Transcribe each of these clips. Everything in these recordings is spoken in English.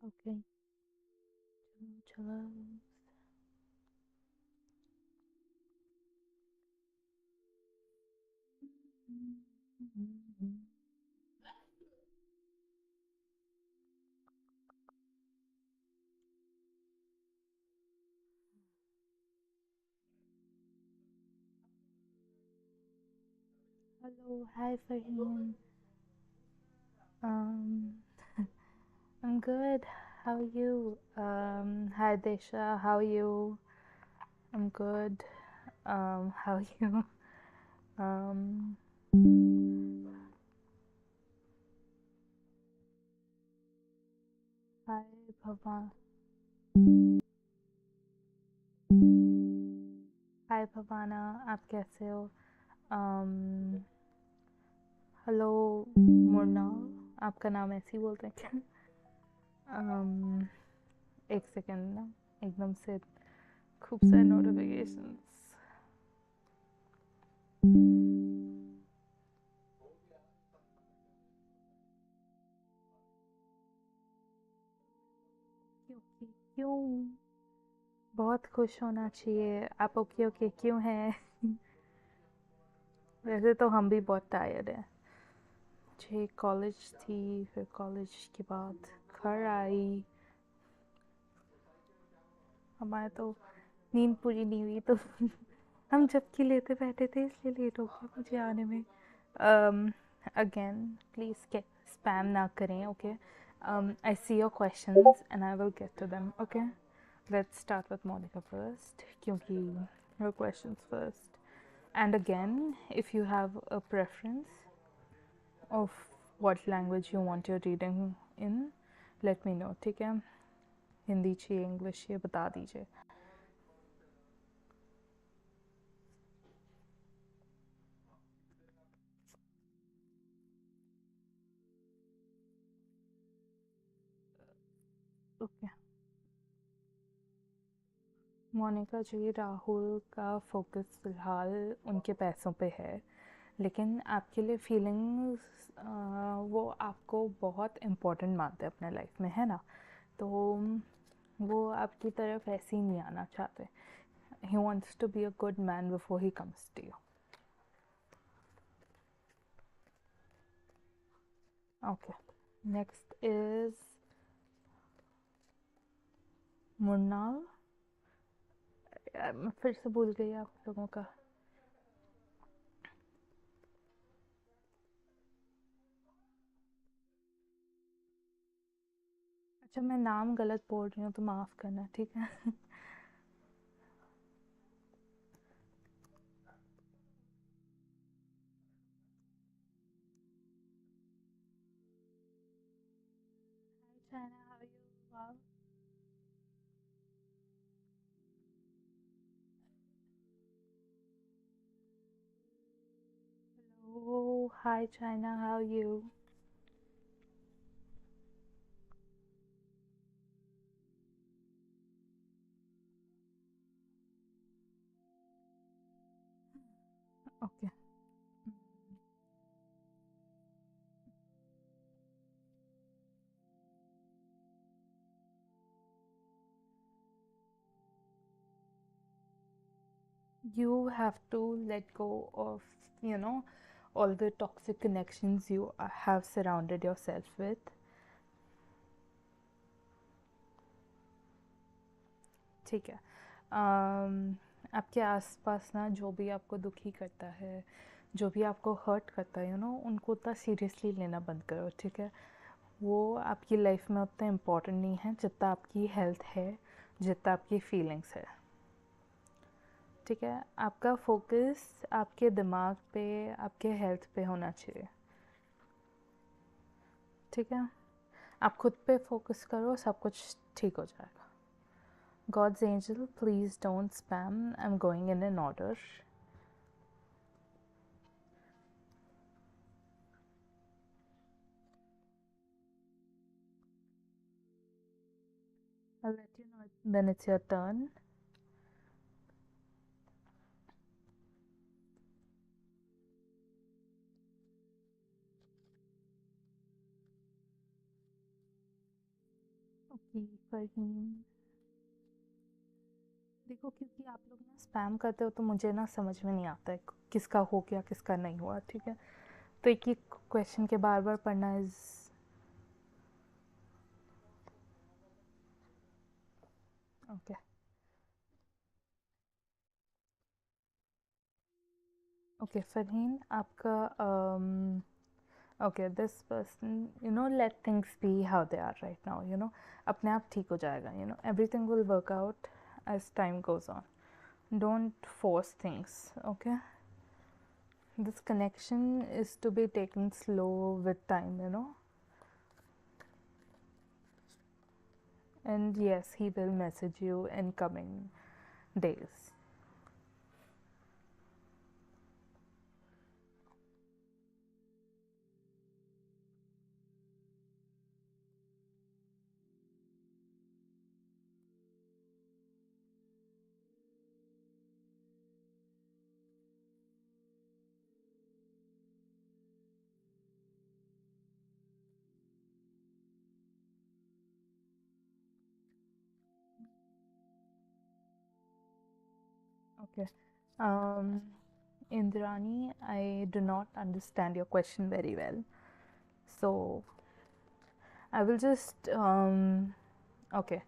Okay. चलो hello, hi Farheen. Um, I'm good. How are you? Hi Desha, how are you? I'm good. How are you? Um, hi Bhavan. Hi Bhavana, आप कैसे हो? Hello मुरनाल, आपका नाम ऐसे ही बोलते हैं क्या? एक सेकेंड ना, एकदम से खूब सारे नोटिफिकेशंस। क्योंकि क्यों? बहुत खुश होना चाहिए। आप ओके ओके क्यों हैं? वैसे तो हम भी बहुत टायर्ड हैं। मुझे कॉलेज थी, फिर कॉलेज के बाद घर आई। हमारे तो नींद पूरी नहीं हुई तो हम जबकि लेते बैठे थे इसलिए लेट हो गया मुझे आने में। अगेन प्लीज़ स्पैम ना करें, okay? I see your questions and I will get to them, okay? Let's start with Monica first क्योंकि her questions first. And again, if you have a preference of what language you want your reading in, let me know, ठीक है? हिंदी चाहिए, English चाहिए, बता दीजिए। Okay. Monika जी, राहुल का focus फ़िलहाल उनके पैसों पे है, लेकिन आपके लिए फीलिंग्स वो आपको बहुत इम्पोर्टेंट मानते हैं अपने लाइफ में, है ना? तो वो आपकी तरफ ऐसे ही नहीं आना चाहते। He wants to be a good man before he comes to you. Okay, next is मुन्नाल। मैं फिर से भूल गई आप लोगों का। अच्छा, मैं नाम गलत बोल रही हूँ तो माफ़ करना, ठीक है? China, how are you? Wow. Hello, hi China, how are you? Okay. You have to let go of, you know, all the toxic connections you have surrounded yourself with. ठीक है। आपके आसपास ना जो भी आपको दुखी करता है, जो भी आपको हर्ट करता है, उनको उतना सीरियसली लेना बंद करो, ठीक है? वो आपकी लाइफ में उतना इम्पोर्टेंट नहीं है जितना आपकी हेल्थ है, जितना आपकी फीलिंग्स है। ठीक है, आपका फोकस आपके दिमाग पे, आपके हेल्थ पे होना चाहिए। ठीक है, आप खुद पे फोकस करो, सब कुछ ठीक हो जाएगा। God's angel, please don't spam, I am going in an order. I'll let you know when it's your turn. Okay Farheen, देखो क्योंकि आप लोग ना स्पैम करते हो तो मुझे ना समझ में नहीं आता है किसका हो गया किसका नहीं हुआ, ठीक है? तो एक ही क्वेश्चन के बार बार पढ़ना इज ओके। ओके फरहीन, आपका okay this person you know let things be how they are right now, you know अपने आप ठीक हो जाएगा, you know everything will work out as time goes on. Don't force things, okay? This connection is to be taken slow with time, you know. And yes, he will message you in coming days. Okay. Um, Indrani, I do not understand your question very well. So I will just, okay.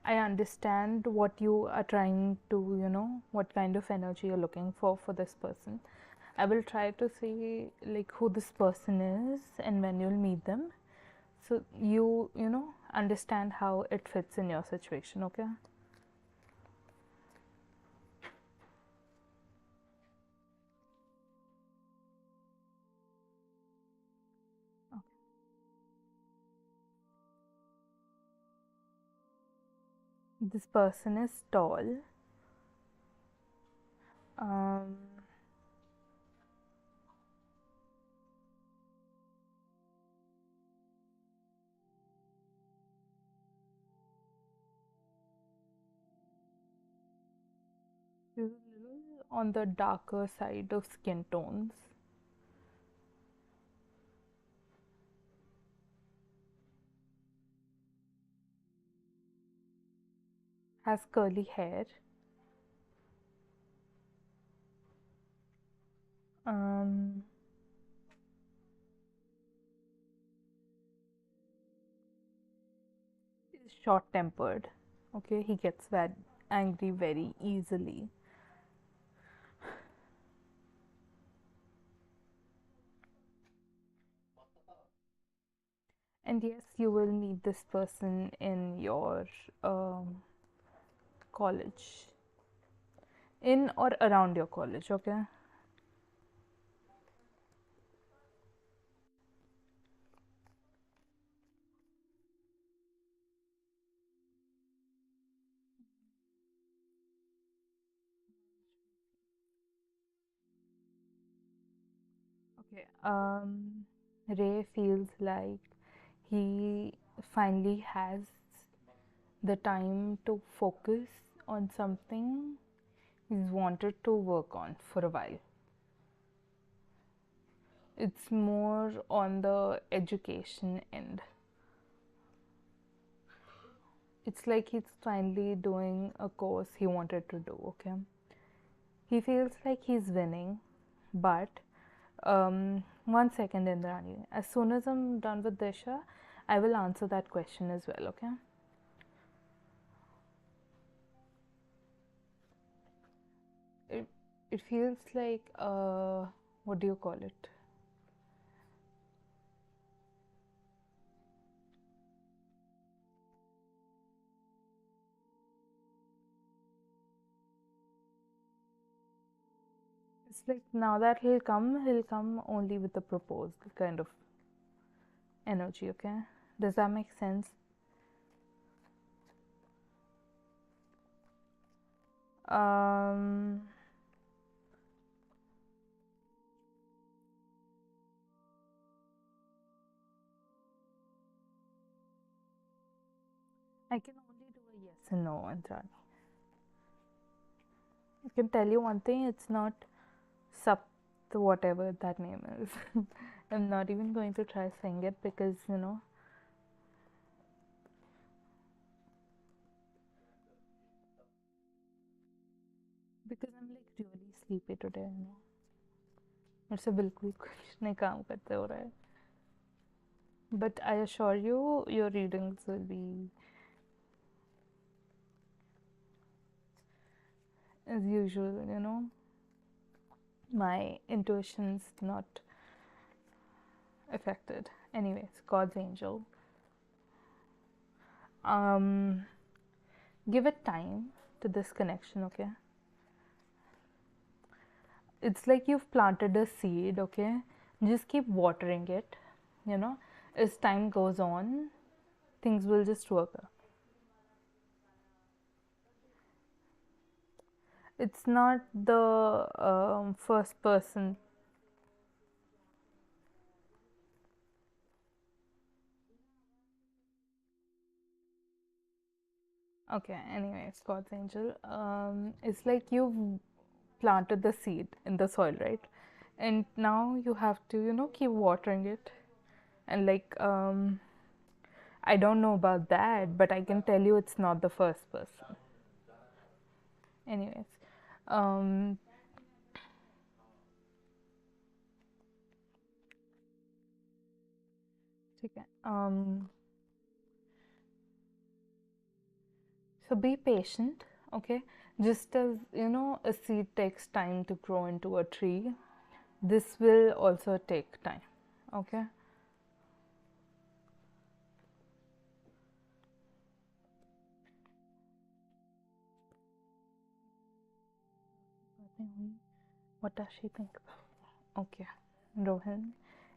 I understand what you are trying to, you know, what kind of energy you're looking for this person. I will try to see like who this person is and when you'll meet them. So you know, understand how it fits in your situation, okay? This person is tall. Um, he's a little on the darker side of skin tones. Has curly hair. Um, is short tempered. Okay, he gets very angry very easily. And yes, you will meet this person in your college, in or around your college, okay? Okay. Ray feels like he finally has the time to focus on something he's wanted to work on for a while. It's more on the education end. It's like he's finally doing a course he wanted to do, okay? He feels like he's winning, but 1 second, Indrani. As soon as I'm done with Disha, I will answer that question as well, okay? It, it feels like, what do you call it? It's like now that he'll come only with a proposed kind of energy, okay? Does that make sense? Um, I can only do a yes and no, Anjali. I can tell you one thing, it's not Sap, whatever that name is. I'm not even going to try saying it because, because I'm like really sleepy today. मेरे से बिल्कुल कुछ नहीं काम करते हो रहा है. But I assure you, your readings will be as usual. My intuition's not affected. Anyways, God's angel. Um, give it time to this connection, okay? It's like you've planted a seed, okay? Just keep watering it, you know? As time goes on, things will just work out. It's not the first person. Okay, anyways, God's angel. It's like you've planted the seed in the soil, right? And now you have to, keep watering it. And like, I don't know about that, but I can tell you it's not the first person. Anyways, um, ठीक है. So be patient, okay? Just as a seed takes time to grow into a tree, this will also take time, okay? What does she think about? Okay, Rohan,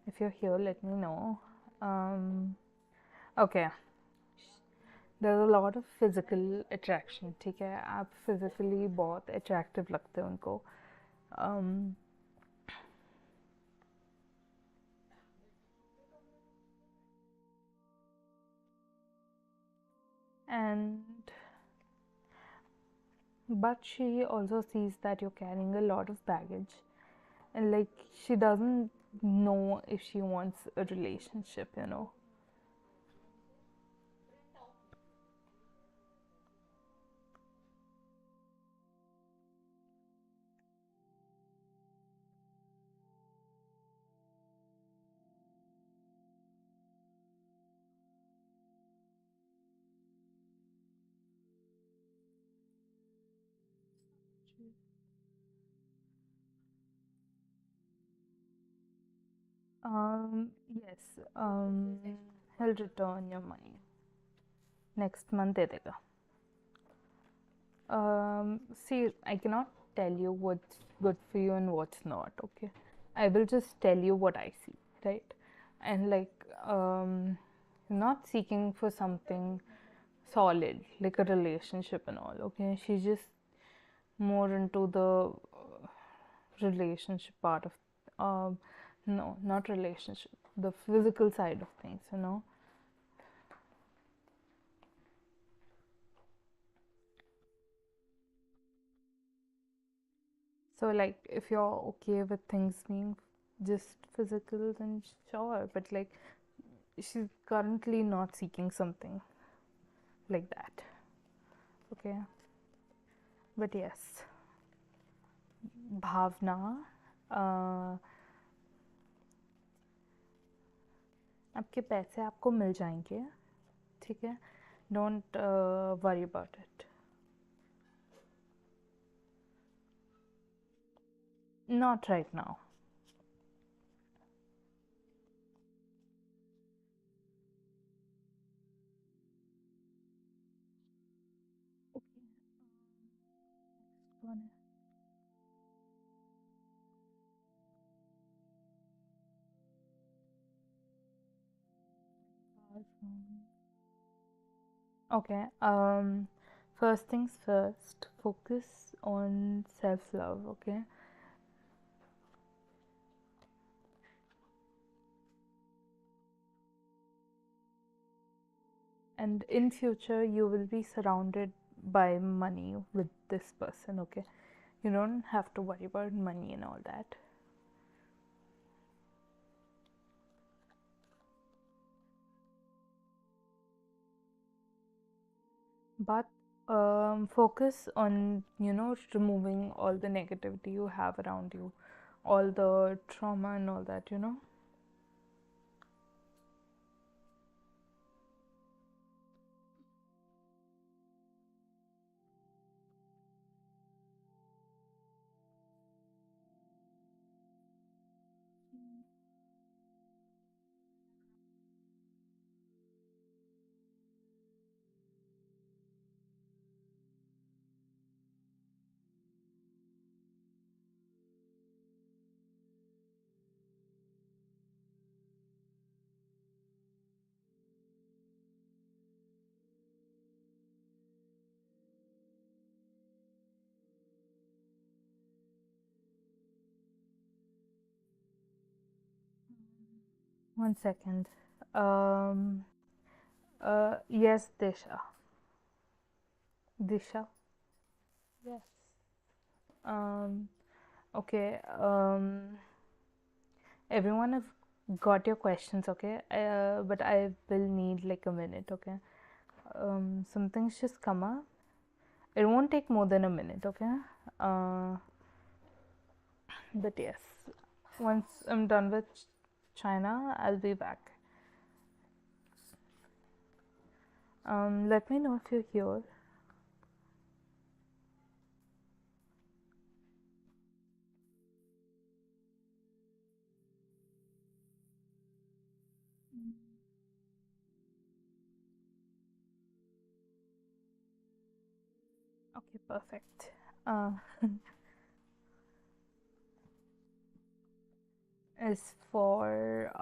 if you're here, let me know. Okay, there's a lot of physical attraction. ठीक है, आप physically बहुत attractive लगते हो उनको. um, and but she also sees that you're carrying a lot of baggage, and like she doesn't know if she wants a relationship. Yes, he'll return your money next month दे देगा. See, I cannot tell you what's good for you and what's not, okay? I will just tell you what I see, right? And like, not seeking for something solid, like a relationship and all, okay? She's just more into the relationship part of, no, not relationship, the physical side of things. So, like, if you're okay with things being just physical, then sure. But, like, she's currently not seeking something like that. Okay. But yes, भावना, आपके पैसे आपको मिल जाएंगे. ठीक है. Don't worry about it. Not right now. Okay. Next one. Okay. First things first, focus on self-love, okay? and in future you will be surrounded by money with this person. Okay, you don't have to worry about money and all that. But focus on, removing all the negativity you have around you, all the trauma and all that. One second. Um, yes, Disha. Disha. Yes. Um, okay. Everyone have got your questions, okay? But I will need like a minute, okay? Some things just come up. It won't take more than a minute, okay? Uh, but yes, once I'm done with China, I'll be back. Let me know if you're here. Okay, perfect. Uh, is for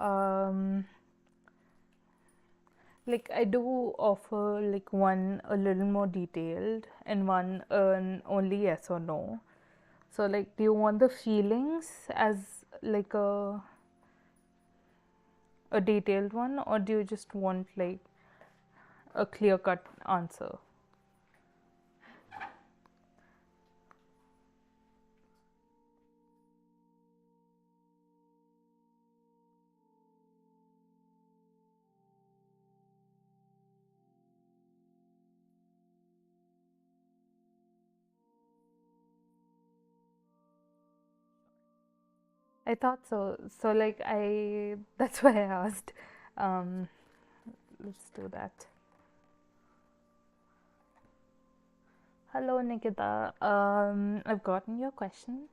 like I do offer like one a little more detailed and one only yes or no. So like, do you want the feelings as like a detailed one, or do you just want like a clear cut answer? I thought so. So like that's why I asked. Um, let's do that. Hello, Nikita. I've gotten your question.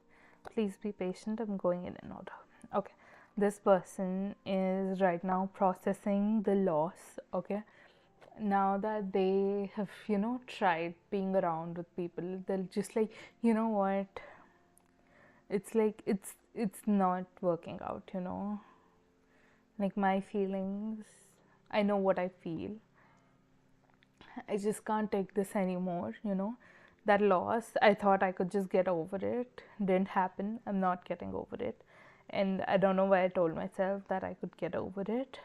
Please be patient. I'm going in order. Okay. This person is right now processing the loss. Okay. Now that they have, tried being around with people, they'll just like, you know what? It's like it's not working out. Like my feelings, I know what I feel. I just can't take this anymore. That loss, I thought I could just get over it. Didn't happen. I'm not getting over it. And I don't know why I told myself that I could get over it.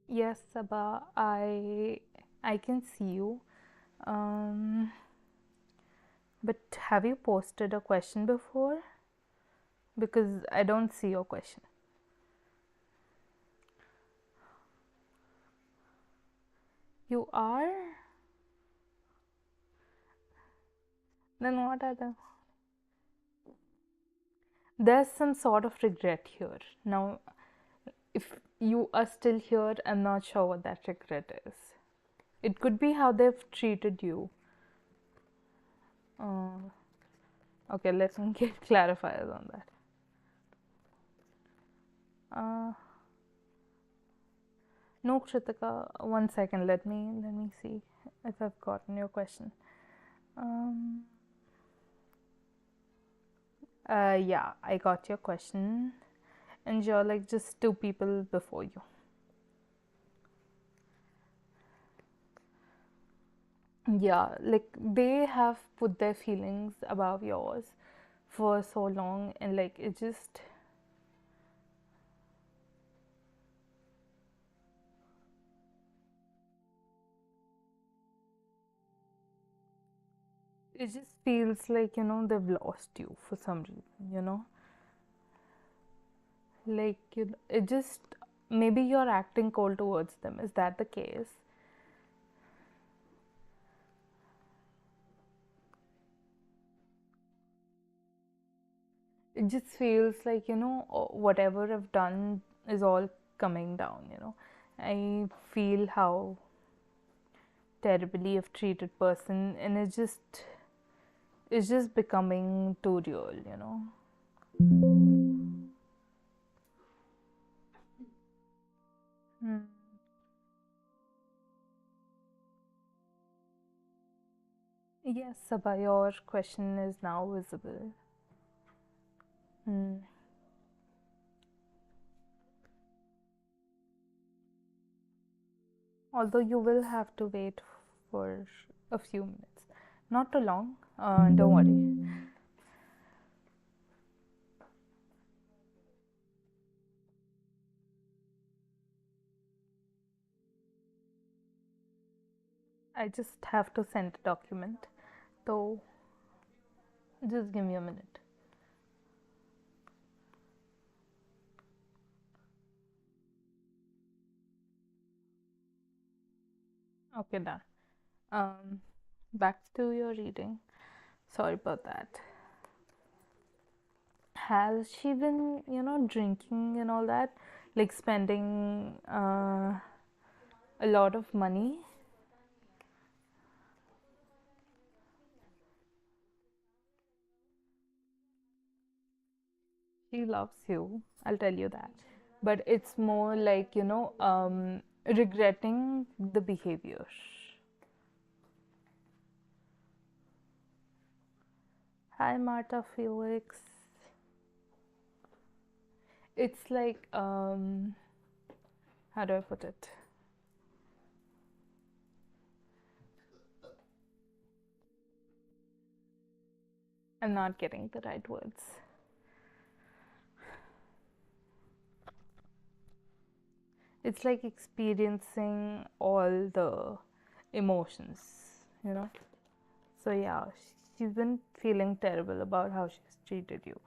Yes, Sabah, I can see you. Um, but have you posted a question before? Because I don't see your question. You are? Then what are the. There's some sort of regret here. Now, if you are still here, I'm not sure what that regret is. It could be how they've treated you. Uh, okay, let me get clarifiers on that. No, Kritika, 1 second. Let me see if I've gotten your question. Um, yeah, I got your question, and you're like just two people before you. Yeah, like they have put their feelings above yours for so long, and like it just feels like, they've lost you for some reason, like, it just, maybe you're acting cold towards them. Is that the case? It just feels like, whatever I've done is all coming down. I feel how terribly I've treated person, and it's just becoming too real. Hmm. Yes, Sabha, your question is now visible. Hmm. Although you will have to wait for a few minutes. Not too long, don't worry. I just have to send a document. So just give me a minute. Okay, done. Um, Back to your reading. Sorry about that. Has she been, drinking and all that? Like spending a lot of money? She loves you, I'll tell you that. But it's more like, regretting the behavior. Hi, Marta Felix. It's like, how do I put it? I'm not getting the right words. It's like experiencing all the emotions. So, yeah, she's been feeling terrible about how she's treated you.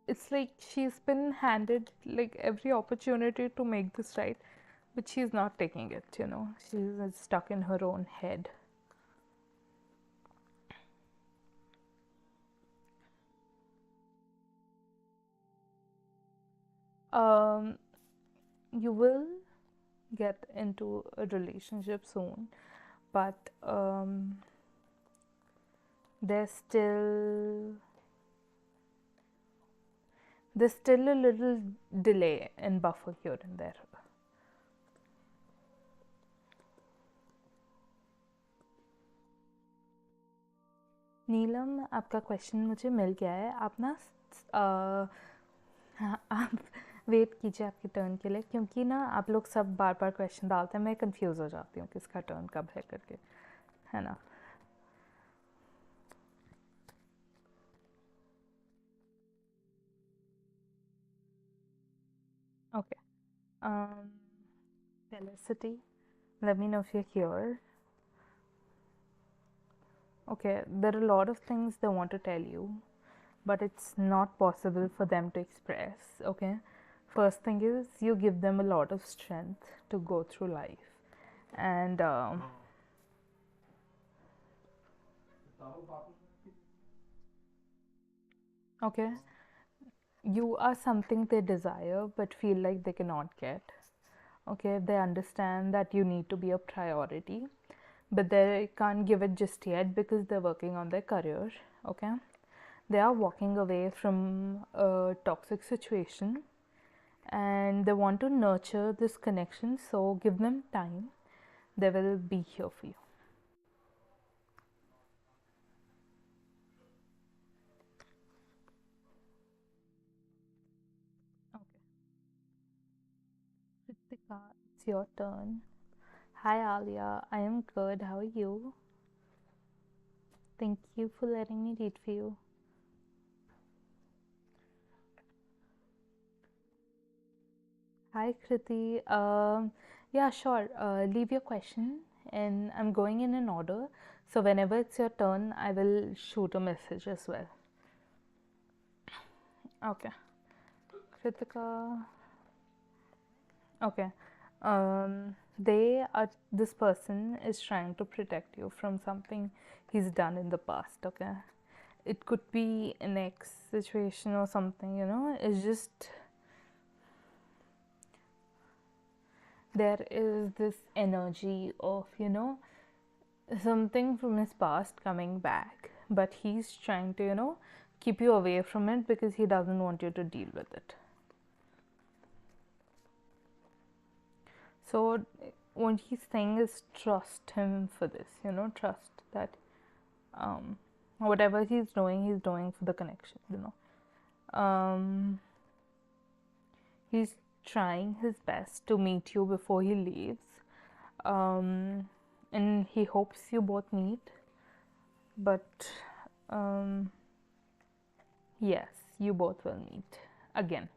It's like she's been handed like every opportunity to make this right, but she's not taking it. She's stuck in her own head. Um, you will get into a relationship soon, but there's still there's still a little delay and buffer here and there. नीलम, आपका question मुझे मिल गया है. आप ना हाँ, आप wait कीजिए आपकी टर्न के लिए, क्योंकि ना आप लोग सब बार बार क्वेश्चन डालते हैं, मैं कंफ्यूज हो जाती हूँ किसका टर्न कब है करके, है ना. Okay. Um, Felicity, let me know if you're here. Okay, there are a lot of things they want to tell you, but it's not possible for them to express. Okay, first thing is you give them a lot of strength to go through life, and okay, you are something they desire but feel like they cannot get. Okay, they understand that you need to be a priority, but they can't give it just yet because they're working on their career. Okay, they are walking away from a toxic situation, and they want to nurture this connection, so give them time. They will be here for you. Okay, Ritika, it's your turn. Hi Alia, I am good. How are you? Thank you for letting me read for you. Hi, Kriti. Yeah, sure. Leave your question, and I'm going in an order. So whenever it's your turn, I will shoot a message as well. Okay. Kritika. Okay. This person is trying to protect you from something he's done in the past. Okay. It could be an ex situation or something, It's just there is this energy of, something from his past coming back, but he's trying to, keep you away from it because he doesn't want you to deal with it. So, what he's saying is trust him for this, trust that um, whatever he's doing for the connection. He's trying his best to meet you before he leaves, um, and he hopes you both meet, but um, yes, you both will meet again.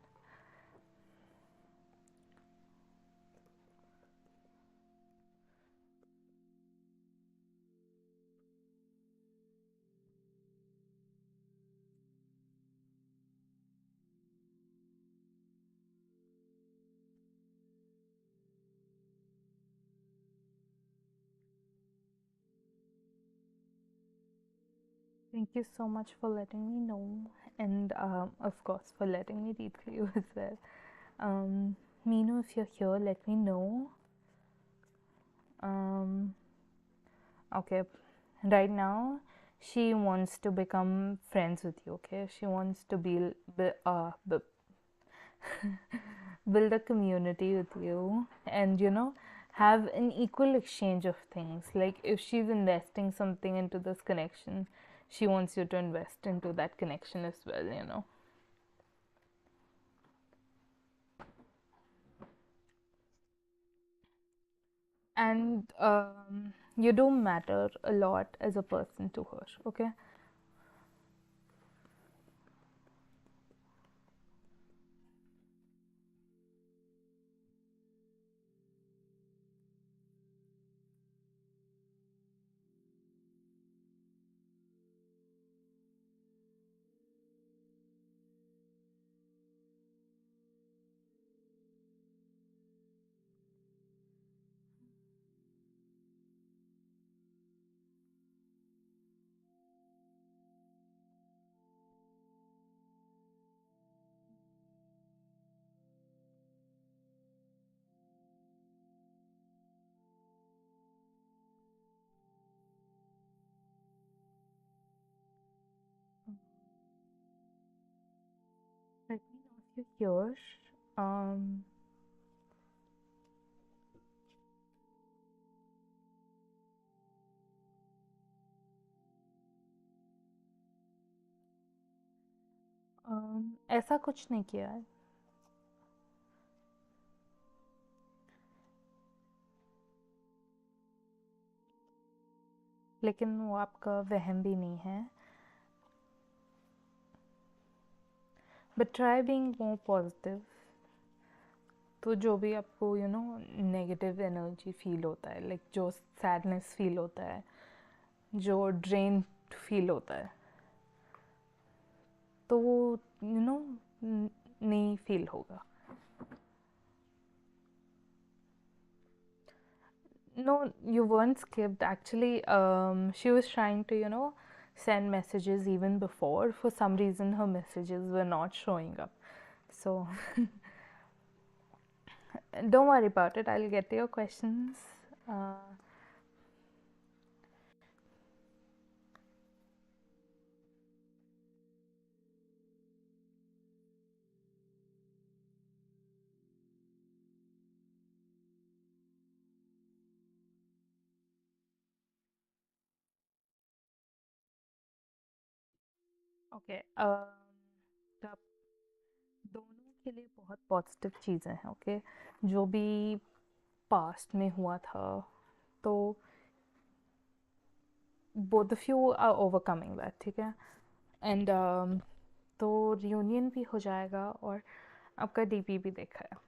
Thank you so much for letting me know, and of course, for letting me read for you as well. Meenu, if you're here, let me know. Um, okay, right now, she wants to become friends with you. Okay, she wants to build a community with you, and have an equal exchange of things. Like if she's investing something into this connection, she wants you to invest into that connection as well. And you do matter a lot as a person to her. Okay. Let me know if you're here. um ऐसा कुछ नहीं किया है, लेकिन वो आपका वहम भी नहीं है. But try being more positive. तो जो भी आपको नेगेटिव एनर्जी फील होता है, लाइक जो सैडनेस फील होता है, जो ड्रेन फील होता है, तो वो नहीं फील होगा. No, you weren't skipped. Actually, she was trying to, send messages even before. For some reason, her messages were not showing up. So, don't worry about it. I'll get to your questions. Uh, okay. तब दोनों के लिए बहुत positive चीज़ें हैं. Okay, जो भी past में हुआ था, तो both of you are overcoming that, ठीक है? And तो रियूनियन भी हो जाएगा और आपका डीपी भी देखा है.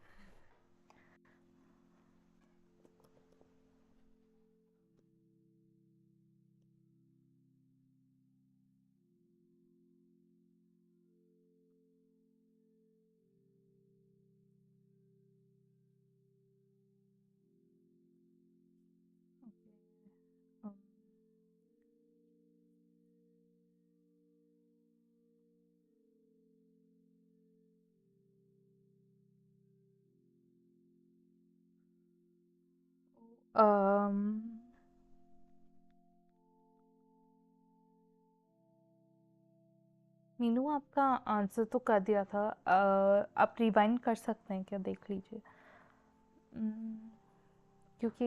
um, मीनू आपका आंसर तो कर दिया था. आप रिवाइंड कर सकते हैं क्या? देख लीजिए. क्योंकि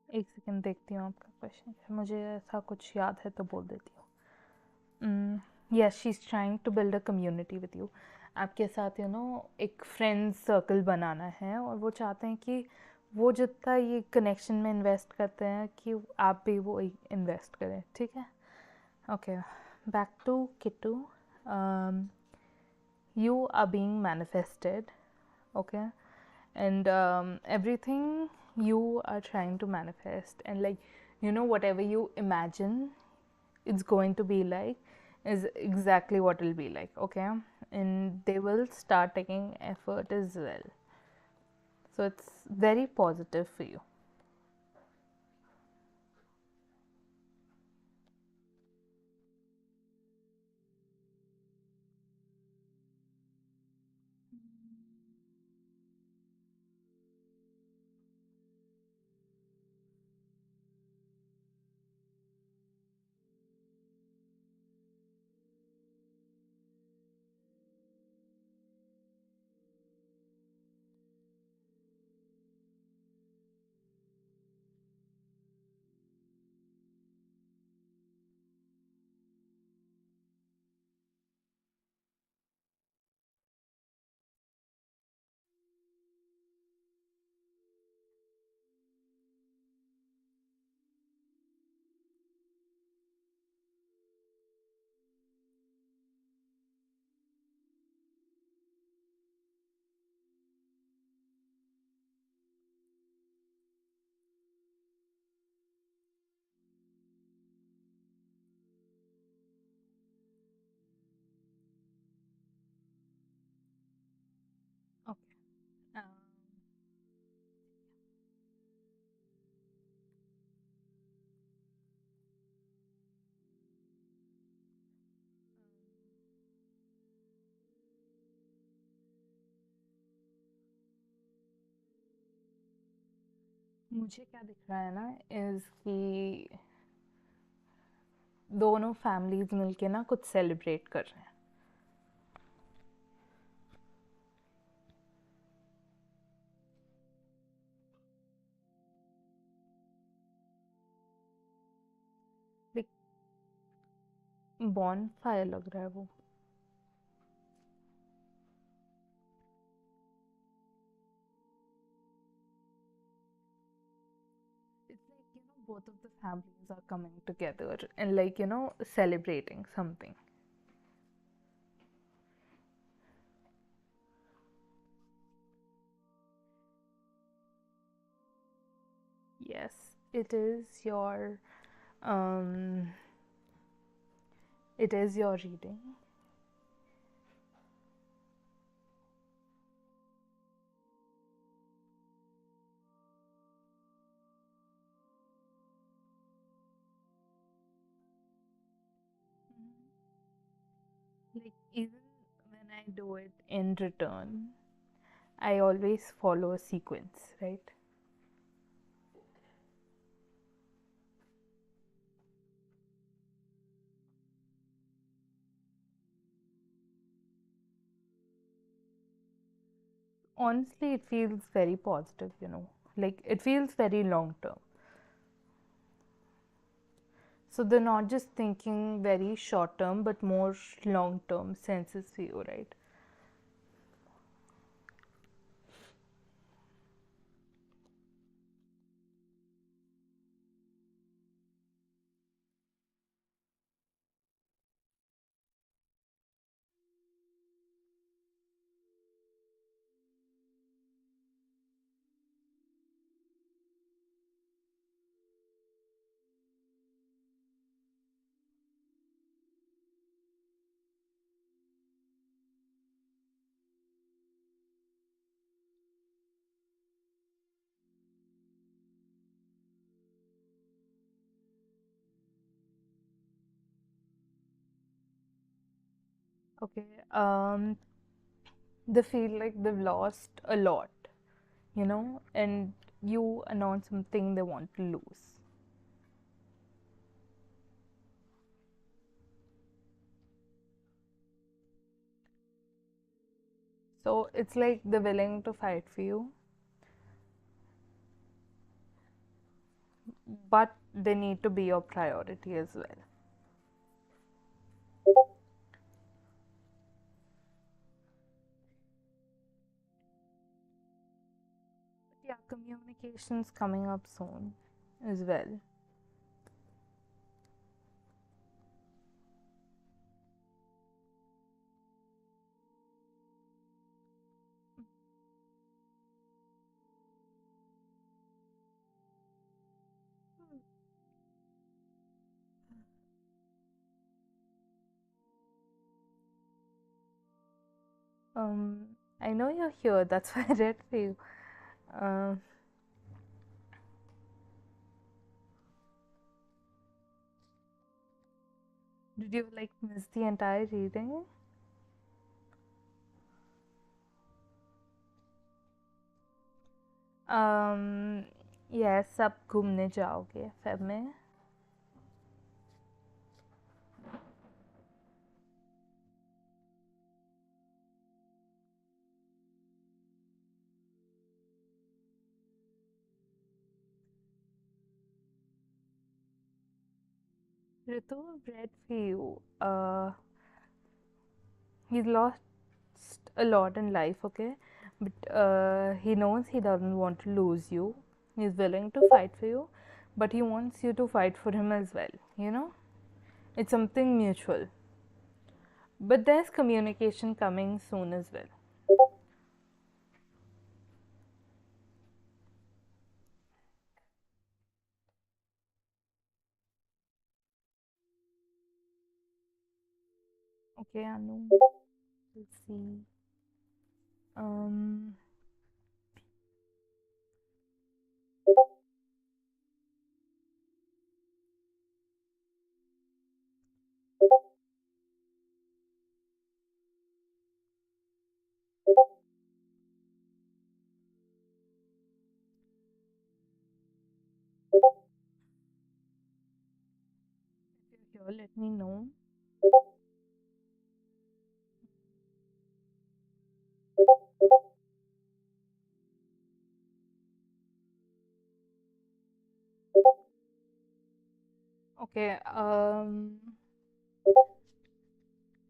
एक सेकंड देखती हूँ आपका क्वेश्चन. मुझे ऐसा कुछ याद है तो बोल देती हूँ. Yes, she is trying to build a community with you. आपके साथ एक फ्रेंड सर्कल बनाना है और वो चाहते हैं कि वो जितना ये कनेक्शन में इन्वेस्ट करते हैं कि आप भी वो इन्वेस्ट करें. ठीक है. Okay, back to Kittu. You are being manifested, okay? And everything you are trying to manifest, and whatever you imagine it's going to be like is exactly what it'll be like, okay? And they will start taking effort as well, so it's very positive for you. Okay. मुझे क्या दिख रहा है ना is कि दोनों families मिलके ना कुछ सेलिब्रेट कर रहे हैं. बॉन फायर लग रहा है वो. It's like, both of the families are coming together and celebrating something. Yes, it is your um it is your reading. Like, even when I do it in return, I always follow a sequence, right? Honestly, it feels very positive, like it feels very long term. So they're not just thinking very short term, but more long term senses for you, right? Okay. They feel like they've lost a lot, and you announce something they want to lose. So it's like they're willing to fight for you, but they need to be your priority as well. But yeah, communication's coming up soon as well. Um, I know you're here, that's why I read for you. Um, did you like miss the entire reading? um, yes, आप घूमने जाओगे Feb में? Ritu, I've read for you. He's lost a lot in life, okay? But he knows he doesn't want to lose you. He's willing to fight for you, but he wants you to fight for him as well, you know? It's something mutual. But there's communication coming soon as well. Okay, Anu, we'll see. Um, if you're here, let me know. Okay,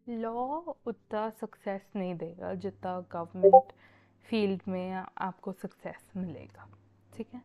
law उतना success नहीं देगा जितना government field में आपको success मिलेगा, ठीक है?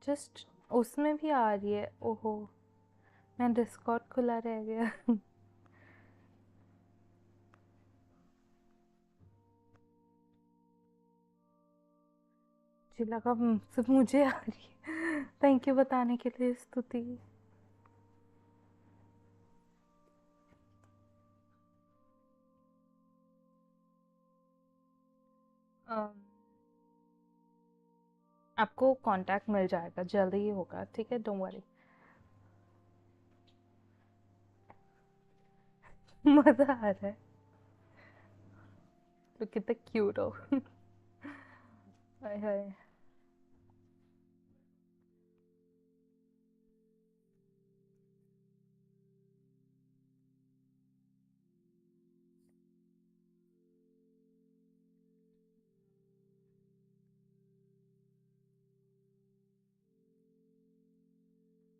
Just उसमें भी आ रही है, ओहो, मैं डिस्कॉर्ड खुला रह गया। मुझे लगा सिर्फ मुझे आ रही है। थैंक यू बताने के लिए, स्तुति। आपको कांटेक्ट मिल जाएगा, जल्दी ही होगा, ठीक है? Don't worry. मज़ा आ रहा है, तो कितना क्यूट हो। हाय हाय।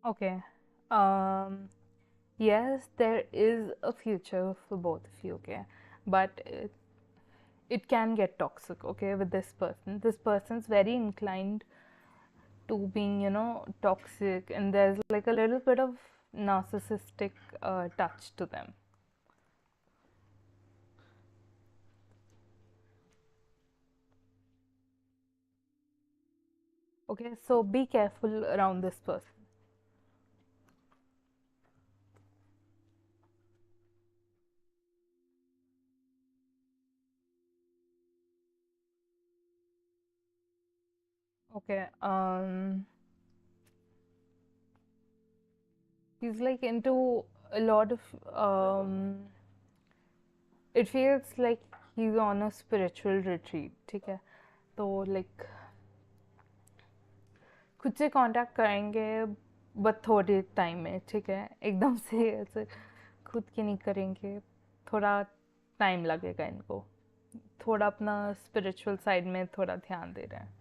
Okay, yes, there is a future for both of you, okay? But it can get toxic, okay, with this person. This person's very inclined to being, toxic, and there's like a little bit of narcissistic touch to them. Okay, so be careful around this person. Okay, he's like into a lot of it feels like he's on a spiritual retreat, ठीक है? तो like खुद से contact करेंगे but थोड़े time में, ठीक है? एकदम से ऐसे खुद की नहीं करेंगे, थोड़ा टाइम लगेगा इनको, थोड़ा अपना स्पिरिचुअल साइड में थोड़ा ध्यान दे रहे हैं।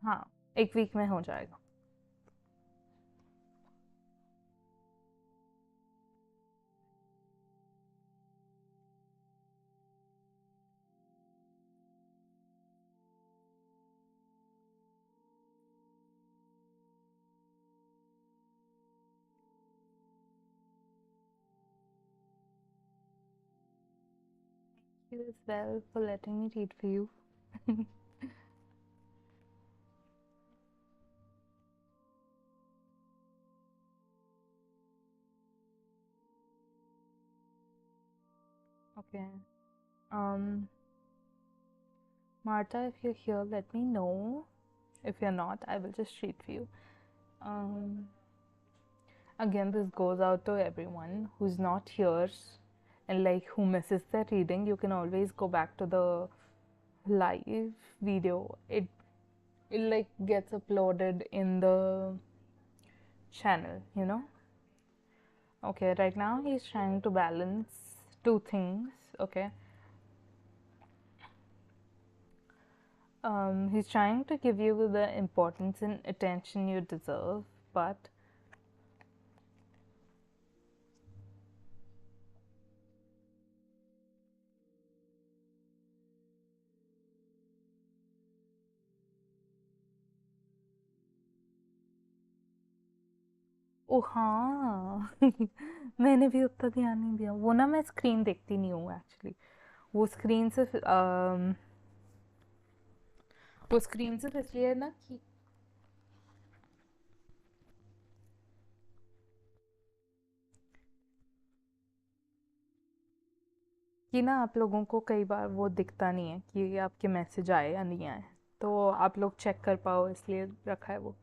हाँ, एक वीक में हो जाएगा। You as well for letting me read for you. Okay. Um, Marta, if you're here, let me know. If you're not, I will just read for you. Um, Again, this goes out to everyone who's not here and like who misses the reading. You can always go back to the live video. It like gets uploaded in the channel, you know. Okay, right now he's trying to balance two things. Okay, he's trying to give you the importance and attention you deserve, but ओ हाँ मैंने भी उतना ध्यान नहीं दिया। वो ना मैं स्क्रीन देखती नहीं हूँ एक्चुअली। वो स्क्रीन से वो स्क्रीन सिर्फ इसलिए है ना कि ना आप लोगों को कई बार वो दिखता नहीं है कि आपके मैसेज आए या नहीं आए, तो आप लोग चेक कर पाओ इसलिए रखा है वो।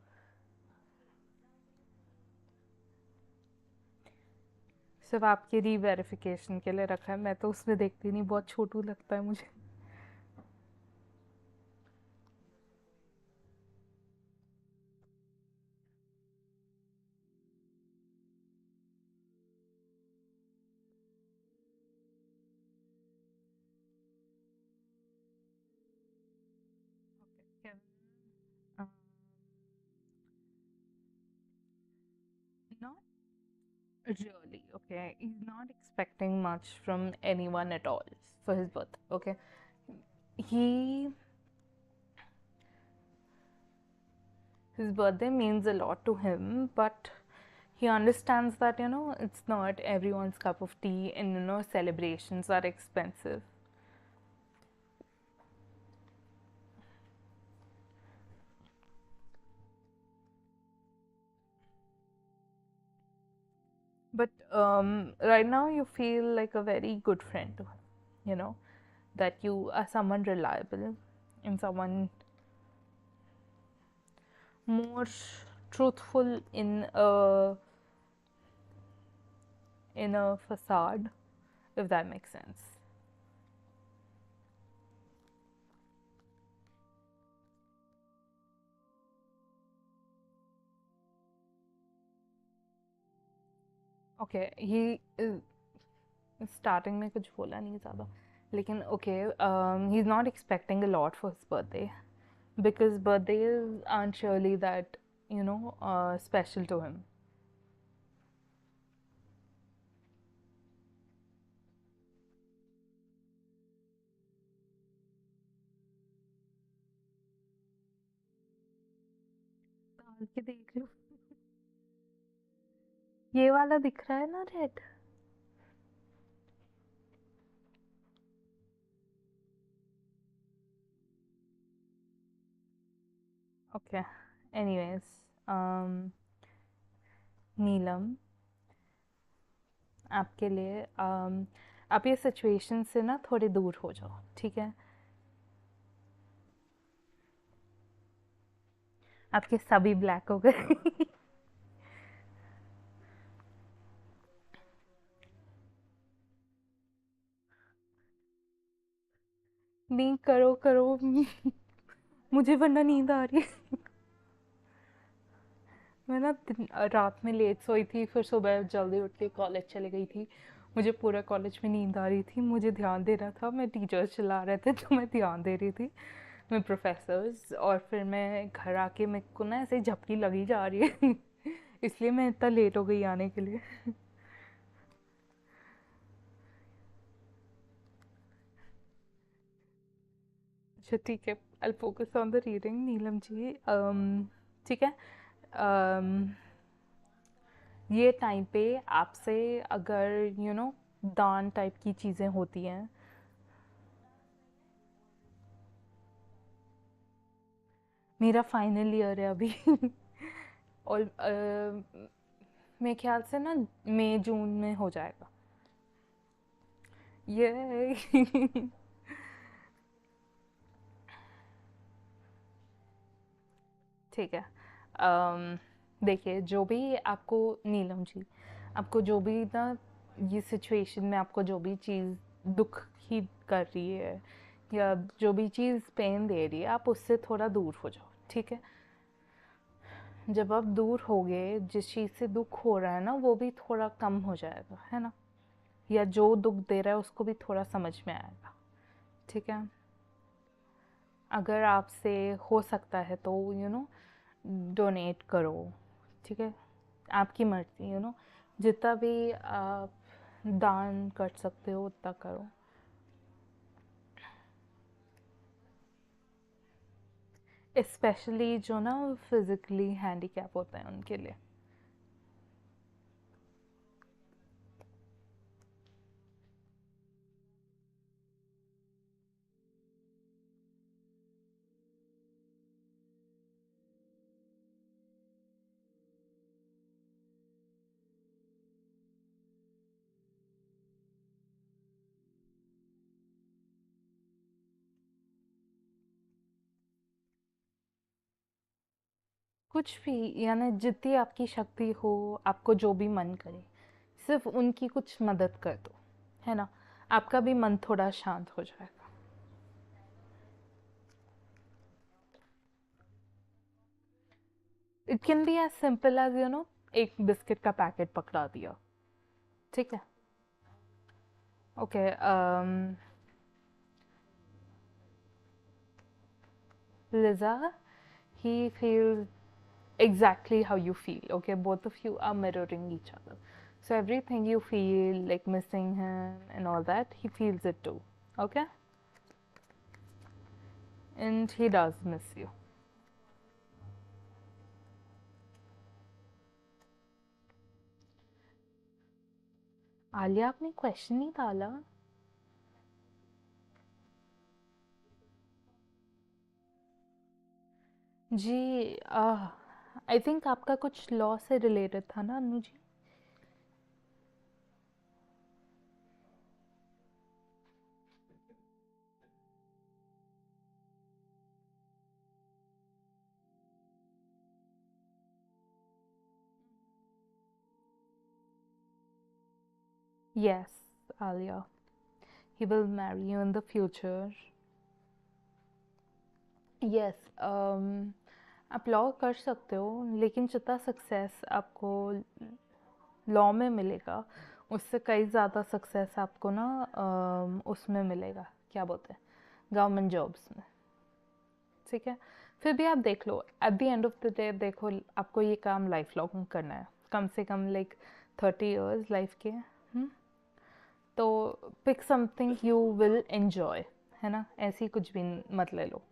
सिर्फ आपके रीवेरिफिकेशन के लिए रखा है, मैं तो उसमें देखती नहीं, बहुत छोटू लगता है मुझे। Not really, okay. He's not expecting much from anyone at all for his birth, okay. He His birthday means a lot to him, but he understands that, it's not everyone's cup of tea, and, celebrations are expensive. But right now, you feel like a very good friend to him, that you are someone reliable and someone more truthful in a facade, if that makes sense. Okay, he is starting में कुछ बोला नहीं ज़्यादा, लेकिन okay, he's not expecting a lot for his birthday because birthdays aren't surely that, special to him. डाल के देख लो। ये वाला दिख रहा है ना रेड? ओके, एनीवेज, नीलम, आपके लिए आप ये सिचुएशन से ना थोड़े दूर हो जाओ, ठीक है? आपके सभी ब्लैक हो गए। नहीं, करो करो। मुझे वरना नींद आ रही है। मैं ना रात में लेट सोई थी, फिर सुबह जल्दी उठ के कॉलेज चली गई थी। मुझे पूरा कॉलेज में नींद आ रही थी, मुझे ध्यान देना था, मैं टीचर्स चिल्ला रहे थे तो मैं ध्यान दे रही थी, मैं प्रोफेसर्स, और फिर मैं घर आके मेरे को ना ऐसे ही झपकी लगी जा रही है। इसलिए मैं इतना लेट हो गई आने के लिए। अच्छा ठीक है, I focus on the reading Neelam ji. ठीक है। um, ये टाइम पे आपसे अगर दान टाइप की चीज़ें होती हैं, मेरा फाइनल ईयर है अभी। और मेरे ख्याल से ना मई जून में हो जाएगा ये। ठीक है। देखिए, जो भी आपको, नीलम जी, आपको जो भी ना ये सिचुएशन में आपको जो भी चीज़ दुख ही कर रही है, या जो भी चीज़ पेन दे रही है, आप उससे थोड़ा दूर हो जाओ, ठीक है? जब आप दूर होगे, जिस चीज़ से दुख हो रहा है ना, वो भी थोड़ा कम हो जाएगा, है ना? या जो दुख दे रहा है उसको भी थोड़ा समझ में आएगा, ठीक है? अगर आपसे हो सकता है तो डोनेट करो, ठीक है? आपकी मर्ज़ी, जितना भी आप दान कर सकते हो उतना करो। स्पेशली जो ना फिज़िकली हैंडीकैप होते हैं उनके लिए। कुछ भी, यानी जितनी आपकी शक्ति हो, आपको जो भी मन करे, सिर्फ उनकी कुछ मदद कर दो, है ना? आपका भी मन थोड़ा शांत हो जाएगा। It can be as simple as एक बिस्किट का पैकेट पकड़ा दिया, ठीक है? Okay. Liza, he feels exactly how you feel. Okay, both of you are mirroring each other. So everything you feel like missing him and all that, he feels it too. Okay, and he does miss you. Alia, आपने question नहीं डाला। जी, I think आपका कुछ law से related था ना Anu ji? Yes, Alia. He will marry you in the future. Yes, आप law कर सकते हो, लेकिन जितना सक्सेस आपको लॉ में मिलेगा, उससे कई ज़्यादा सक्सेस आपको ना उसमें मिलेगा, क्या बोलते हैं, गवर्नमेंट जॉब्स में, ठीक है? फिर भी आप देख लो, at the end of the day देखो, आपको ये काम लाइफ लॉन्ग करना है, कम से कम लाइक 30 years लाइफ के। तो pick something you will enjoy, है ना? ऐसी कुछ भी मत ले लो।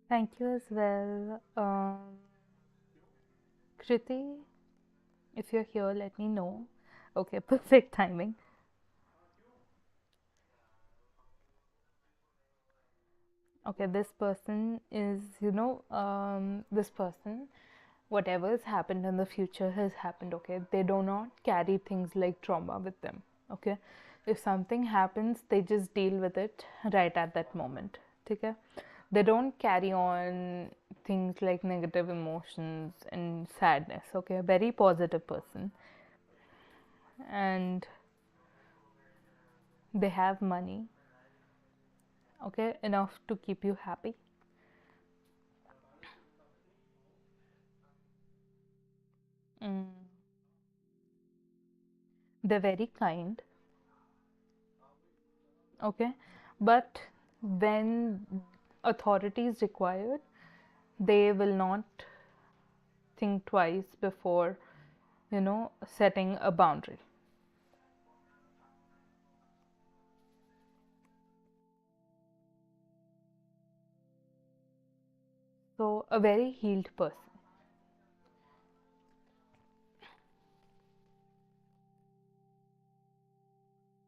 Thank you as well. Kriti, if you're here, let me know. Okay, perfect timing. Okay, this person is, this person, whatever has happened in the future has happened, okay? They do not carry things like trauma with them, okay? If something happens, they just deal with it right at that moment, okay? They don't carry on things like negative emotions and sadness, okay? A very positive person. And they have money, okay? Enough to keep you happy. Mm. They're very kind, okay, but when authority is required, they will not think twice before setting a boundary. So a very healed person.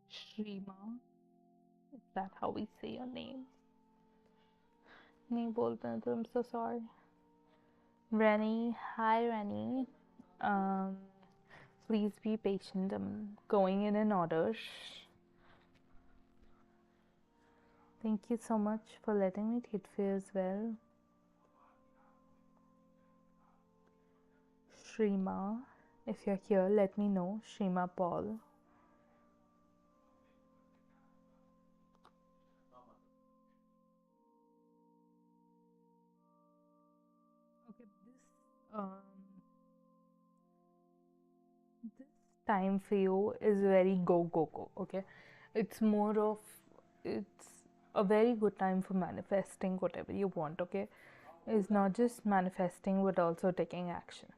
Shrima, is that how we say your name? नहीं बोलते हैं तो I'm so sorry. Rennie, hi Rennie. um, Please be patient, I'm going in order. Thank you so much for letting me read for you as well. Shrima, if you're here, let me know. Shrima Paul. Okay, this time for you is very go go go. Okay, it's more of it's a very good time for manifesting whatever you want. Okay, it's not just manifesting but also taking action.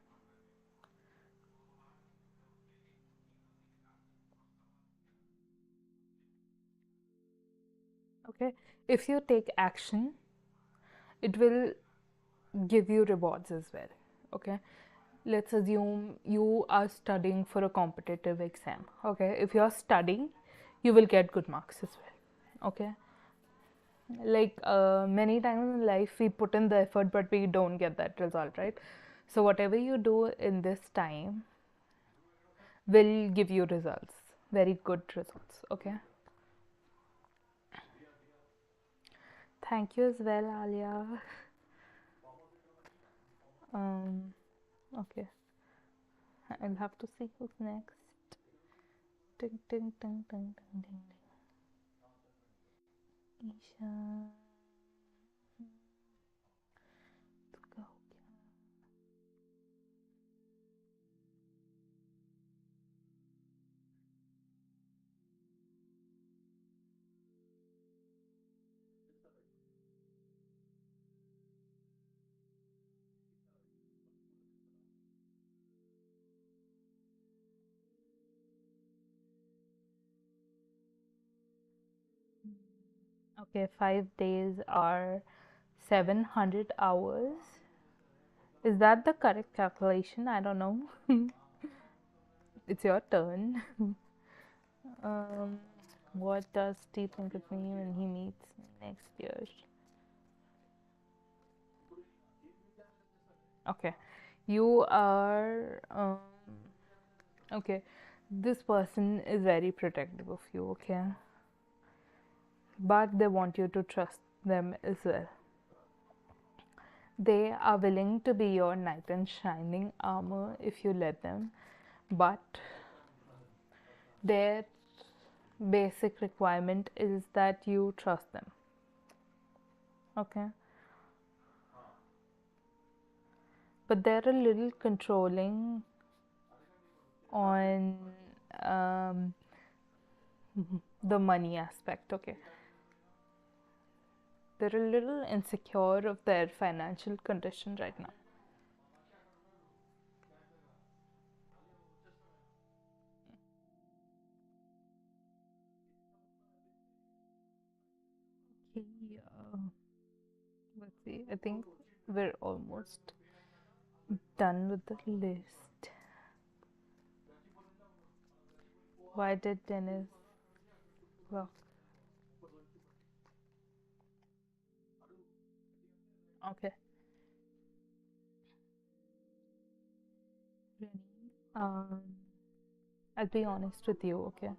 Okay, if you take action, it will give you rewards as well. Okay, let's assume you are studying for a competitive exam. Okay, if you're studying, you will get good marks as well. Okay, like many times in life we put in the effort but we don't get that result, right? So whatever you do in this time will give you results, very good results. Okay, thank you as well, Alia. Okay, I'll have to see who's next. Ding, ding, ding, ding, ding, ding, ding. Isha. Go. Okay, 5 days are 700 hours. Is that the correct calculation? I don't know. It's your turn. um, what does Steve think of me when he meets me next year? Okay, you are. Okay, this person is very protective of you, okay? But they want you to trust them as well. They are willing to be your knight in shining armor if you let them, but their basic requirement is that you trust them. Okay, but they're a little controlling on um, the money aspect. Okay, they're a little insecure of their financial condition right now. Okay, Let's see. I think we're almost done with the list. Why did Dennis? Well, okay. Rennie, Um, I'll be honest with you, okay?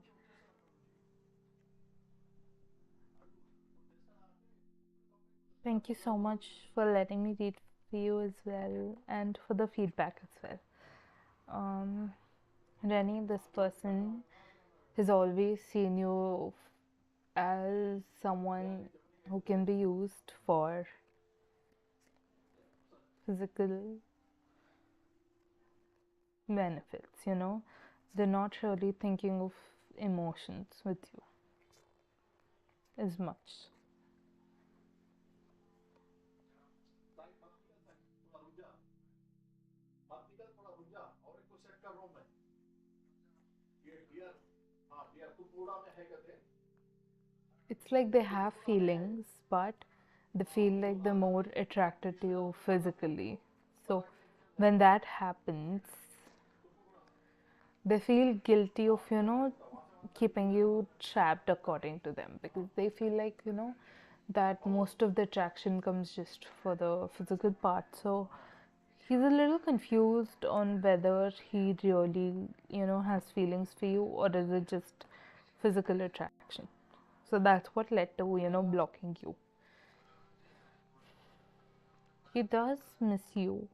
Thank you so much for letting me read for you as well and for the feedback as well. Um, Rennie, this person has always seen you as someone who can be used for physical benefits, you know? They're not really thinking of emotions with you as much. It's like they have feelings, but they feel like they're more attracted to you physically. So when that happens, they feel guilty of, keeping you trapped according to them because they feel like, that most of the attraction comes just for the physical part. So he's a little confused on whether he really, has feelings for you or is it just physical attraction. So that's what led to, blocking you. He does miss you.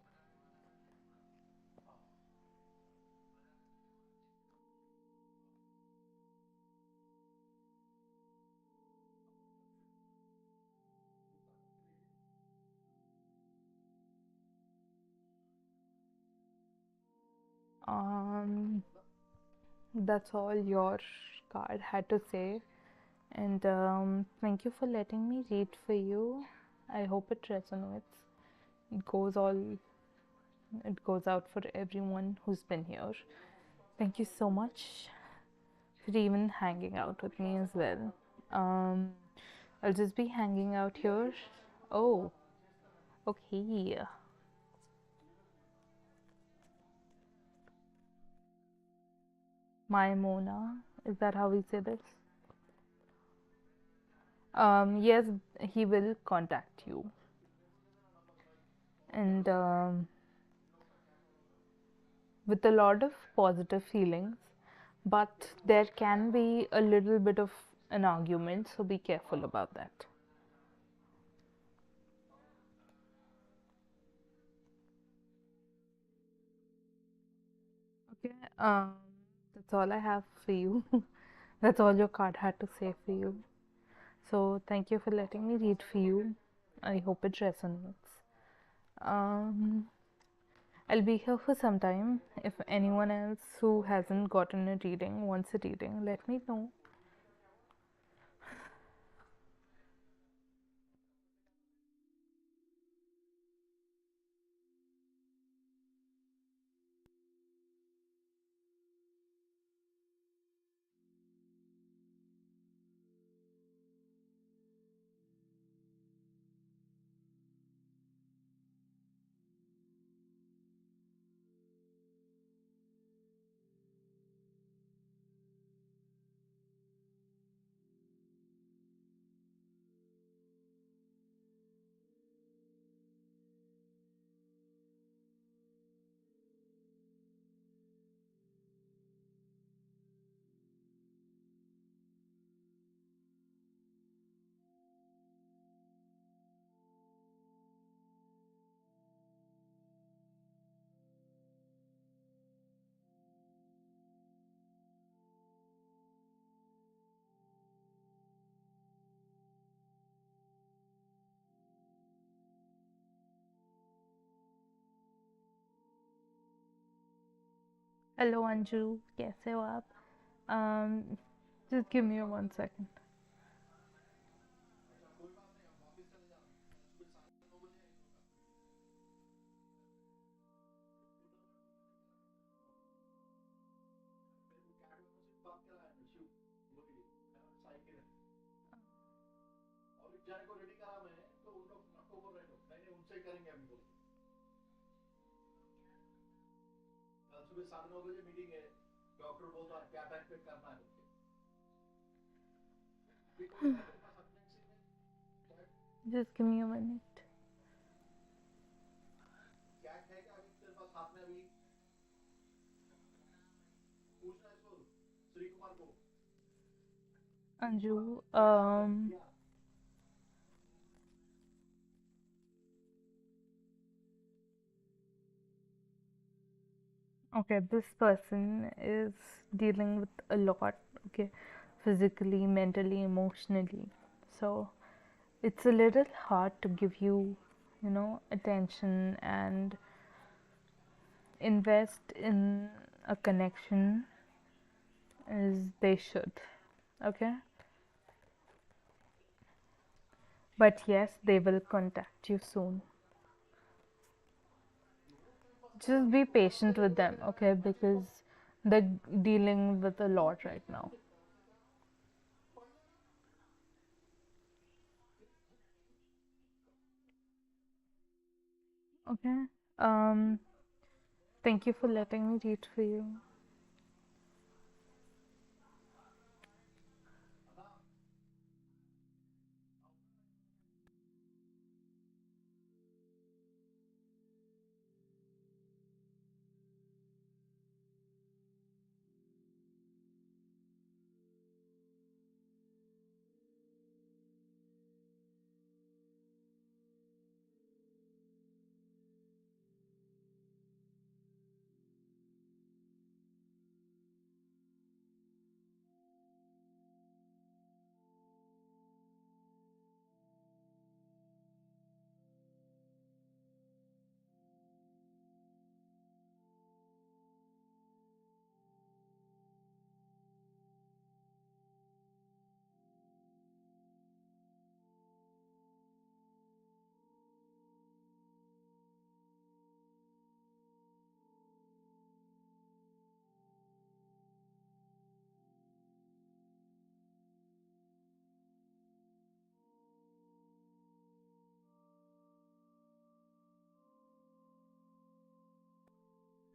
Um, that's all your card had to say. And thank you for letting me read for you. I hope it resonates. It goes all it goes out for everyone who's been here. Thank you so much for even hanging out with me as well. Um, I'll just be hanging out here. Oh, okay. My Mona. Is that how we say this? Yes, he will contact you. And with a lot of positive feelings, but there can be a little bit of an argument, so be careful about that. Okay, that's all I have for you. That's all your card had to say for you. So, thank you for letting me read for you. I hope it resonates. Um, I'll be here for some time. If anyone else who hasn't gotten a reading wants a reading, let me know. Hello Anju कैसे हो आप just give me 1 second Just give me a minute. Anju, okay, this person is dealing with a lot, okay, physically, mentally, emotionally. So it's a little hard to give you, attention and invest in a connection as they should, okay? But yes, they will contact you soon. Just be patient with them, okay? Because they're dealing with a lot right now. Okay. Um, Thank you for letting me read for you.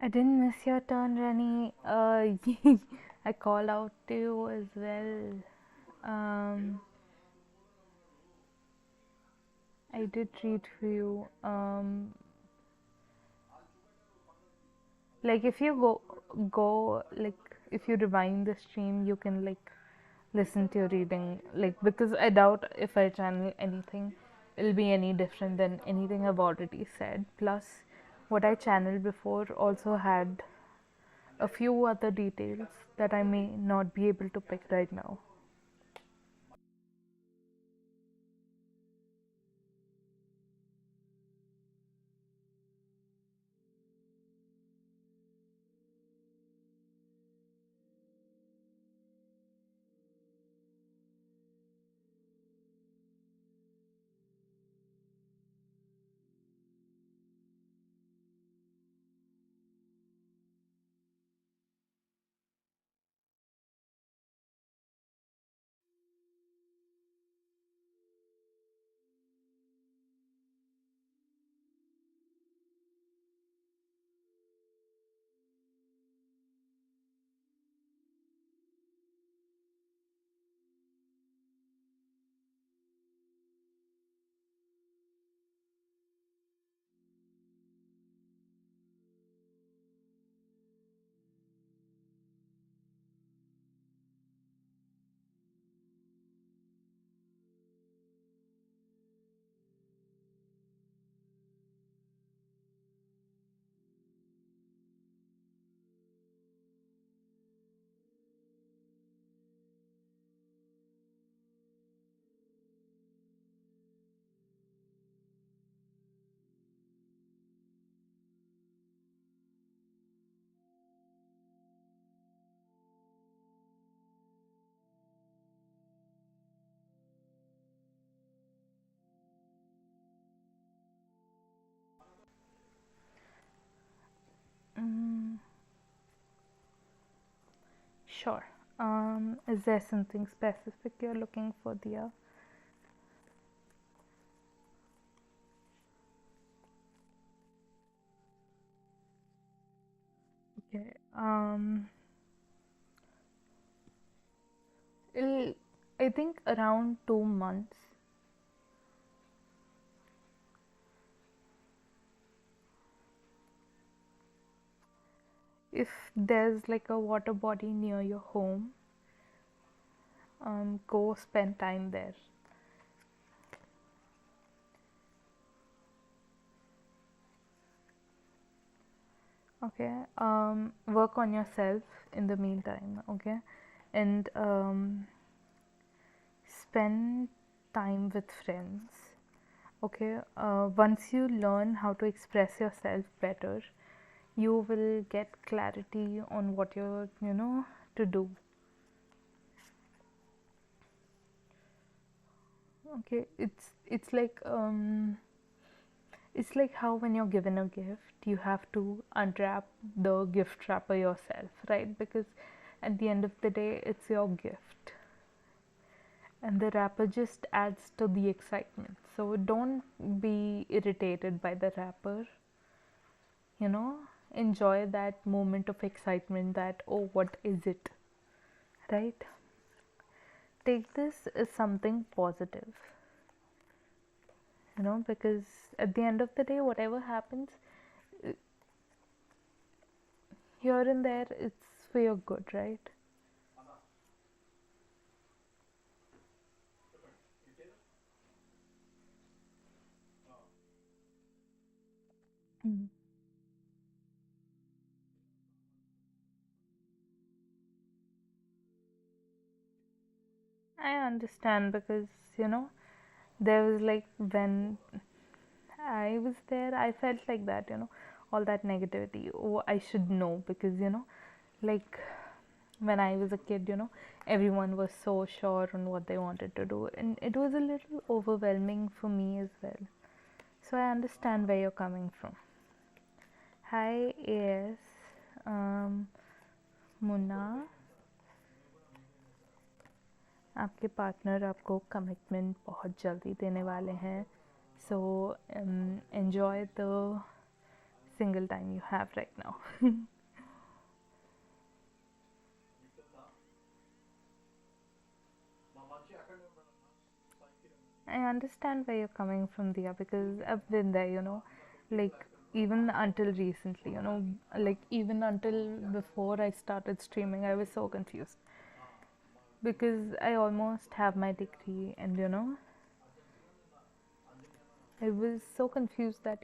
I didn't miss your turn, Rani. I called out to you as well. Um, I did read for you. Like if you go like if you rewind the stream, you can like listen to your reading. Like because I doubt if I channel anything, it'll be any different than anything I've already said. Plus, what I channeled before also had a few other details that I may not be able to pick right now. Mm, sure. Is there something specific you're looking for, Dia? Okay. It'll, I think around 2 months. If there's like a water body near your home, go spend time there. Okay. Work on yourself in the meantime. Okay, and spend time with friends. Okay. Once you learn how to express yourself better, you will get clarity on what you're, to do. Okay. It's like how when you're given a gift, you have to unwrap the gift wrapper yourself, right? Because at the end of the day, it's your gift, and the wrapper just adds to the excitement. So don't be irritated by the wrapper, you know? Enjoy that moment of excitement that, oh, what is it, right? Take this as something positive, because at the end of the day, whatever happens, here and there, it's for your good, right? Mm. I understand because, you know, there was like when I was there, I felt like that, all that negativity. Oh, I should know because, like when I was a kid, everyone was so sure on what they wanted to do, and it was a little overwhelming for me as well. So I understand where you're coming from. Hi, AS. Um, Munna, आपके partner आपको commitment बहुत जल्दी देने वाले हैं, so enjoy the single time you have right now. I understand where you're coming from, Dia, because I've been there, like even until recently, like even until before I started streaming, I was so confused because I almost have my degree, and I was so confused that,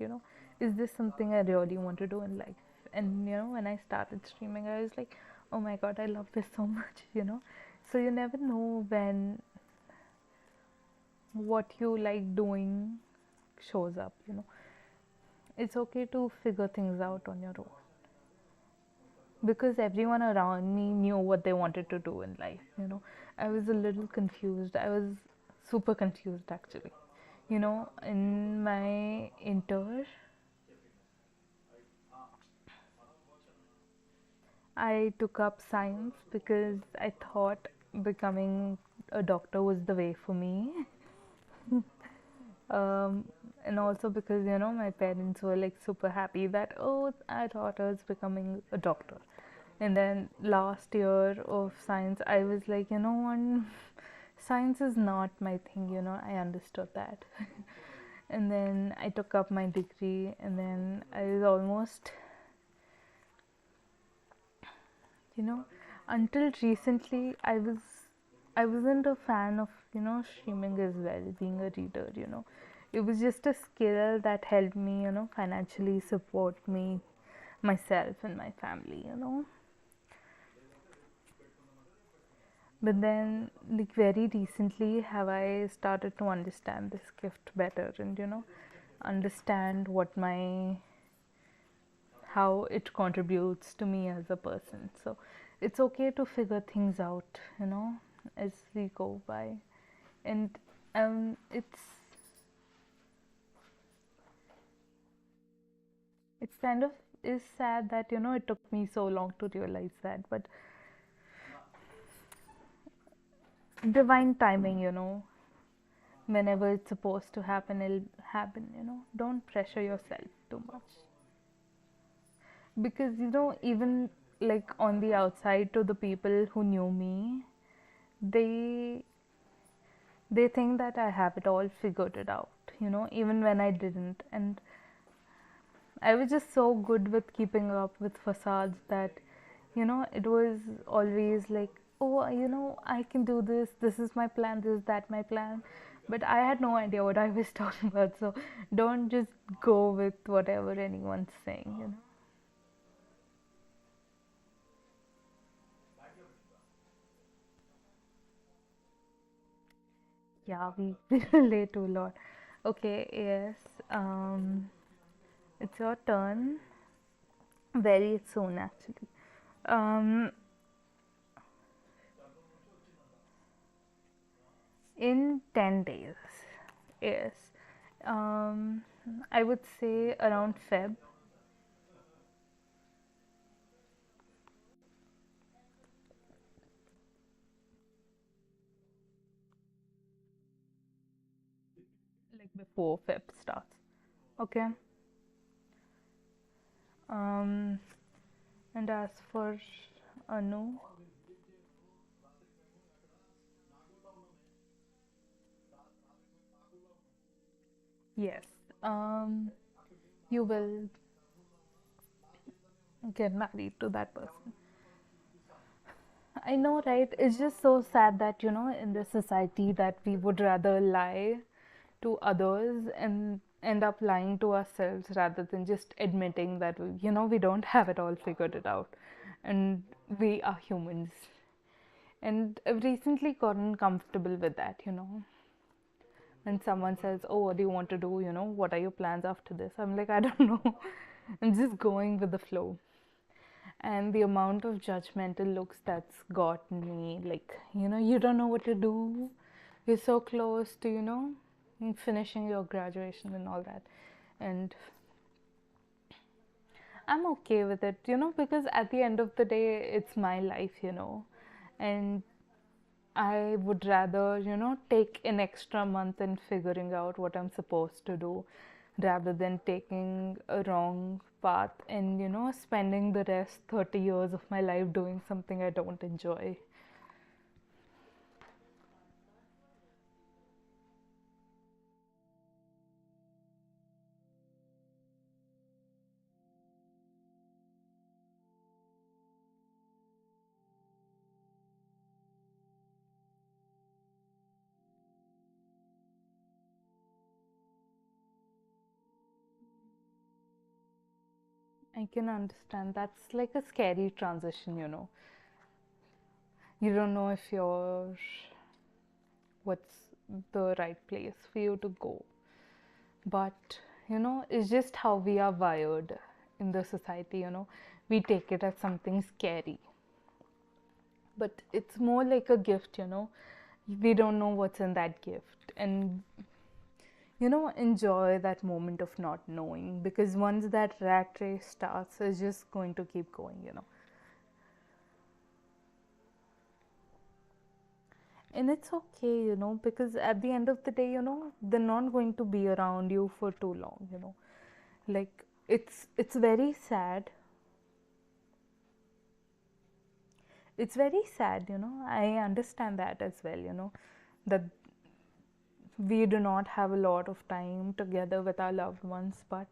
is this something I really want to do in life? And, when I started streaming, I was like, oh my god, I love this so much, So you never know when what you like doing shows up, It's okay to figure things out on your own because everyone around me knew what they wanted to do in life, I was a little confused. I was super confused actually. In my inter, I took up science because I thought becoming a doctor was the way for me. um, and also because my parents were like super happy that, oh, our daughter's becoming a doctor. And then last year of science, I was like, what, science is not my thing, I understood that. And then I took up my degree, and then I was almost, you know until recently, I wasn't a fan of streaming as well, being a reader. It was just a skill that helped me financially support me, myself and my family. But then, like, very recently have I started to understand this gift better, and understand what my how it contributes to me as a person. So it's okay to figure things out, as we go by. And it's kind of is sad that it took me so long to realize that, but divine timing, whenever it's supposed to happen, it'll happen. Don't pressure yourself too much because even like on the outside, to the people who knew me, they they think that I have it all figured it out, even when I didn't. And I was just so good with keeping up with facades that, it was always like, oh, I can do this. This is my plan. This is that my plan. But I had no idea what I was talking about. So don't just go with whatever anyone's saying. Yeah, we relate to a lot. Okay, yes. It's your turn very soon, actually. Um, in 10 days, yes. Um, I would say around Feb. Like before Feb starts. Okay. Um, and as for Anu, yes. You will get married to that person. I know, right? It's just so sad that, in this society, that we would rather lie to others and end up lying to ourselves rather than just admitting that, we don't have it all figured it out and we are humans. And I've recently gotten comfortable with that, When someone says, oh, what do you want to do? What are your plans after this? I'm like, I don't know. I'm just going with the flow. And the amount of judgmental looks that's got me, like, you don't know what to do. You're so close to, finishing your graduation and all that. And I'm okay with it, because at the end of the day, it's my life, and I would rather, take an extra month in figuring out what I'm supposed to do rather than taking a wrong path and, spending the rest 30 years of my life doing something I don't enjoy. I can understand. That's like a scary transition, You don't know if you're what's the right place for you to go. But, it's just how we are wired in the society, We take it as something scary. But it's more like a gift, We don't know what's in that gift. And, enjoy that moment of not knowing, because once that rat race starts, it's just going to keep going. And it's okay, because at the end of the day, they're not going to be around you for too long. Like, it's very sad. It's very sad, I understand that as well, that we do not have a lot of time together with our loved ones, but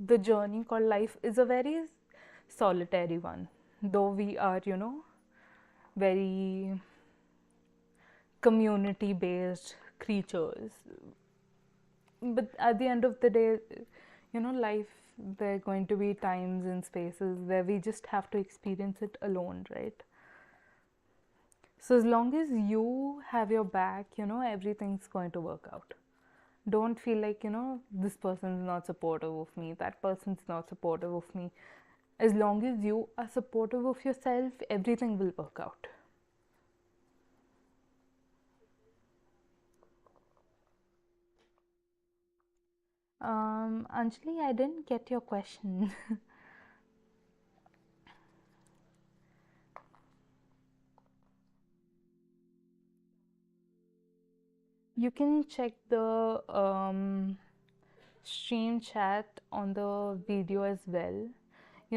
the journey called life is a very solitary one, though we are, very community based creatures. But at the end of the day, life, there are going to be times and spaces where we just have to experience it alone, right? So as long as you have your back, everything's going to work out. Don't feel like, this person's not supportive of me, that person's not supportive of me. As long as you are supportive of yourself, everything will work out. Anjali, I didn't get your question. You can check the stream chat on the video as well.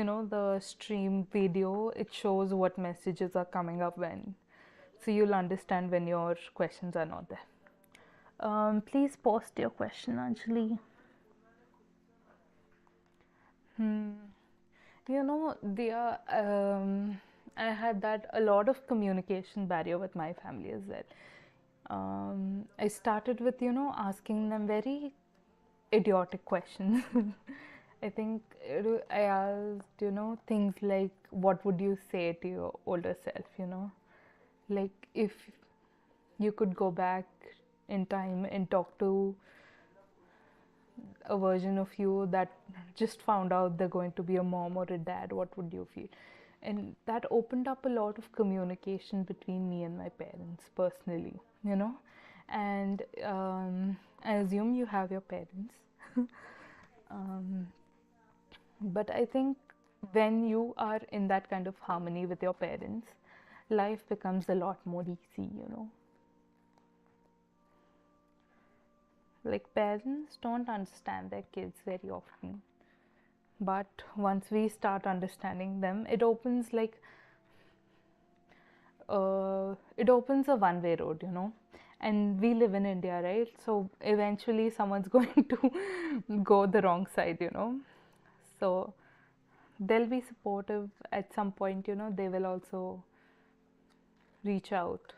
the stream video, it shows what messages are coming up when. So you'll understand when your questions are not there. Please post your question, Anjali. Hmm. I had that a lot of communication barrier with my family as well. I started with, asking them very idiotic questions. I think I asked, things like, what would you say to your older self? Like if you could go back in time and talk to a version of you that just found out they're going to be a mom or a dad, what would you feel? And that opened up a lot of communication between me and my parents personally, you know. And I assume you have your parents. um, but I think when you are in that kind of harmony with your parents, life becomes a lot more easy. Like parents don't understand their kids very often, but once we start understanding them, it opens a one-way road. And we live in India, right? So eventually someone's going to go the wrong side. So they'll be supportive at some point. They will also reach out.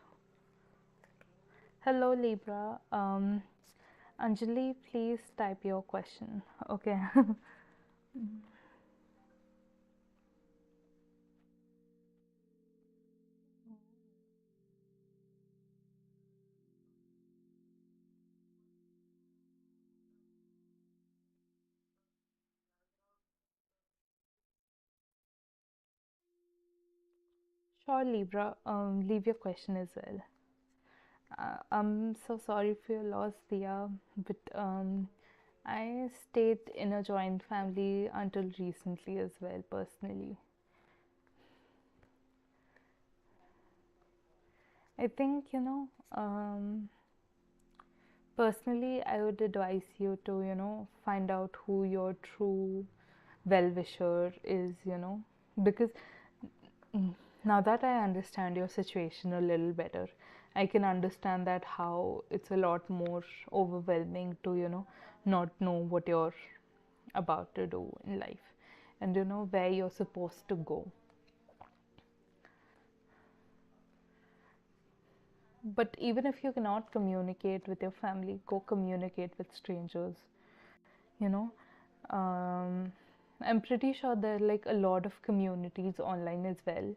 Hello, Libra. Anjali, please type your question. Okay. Sure, Libra. Leave your question as well. I'm so sorry for your loss, Dia, but I stayed in a joint family until recently as well, personally. I think, personally, I would advise you to, find out who your true well wisher is. Because mm, now that I understand your situation a little better, I can understand that how it's a lot more overwhelming to, not know what you're about to do in life and where you're supposed to go. But even if you cannot communicate with your family, go communicate with strangers, you know. Um, I'm pretty sure there are like a lot of communities online as well,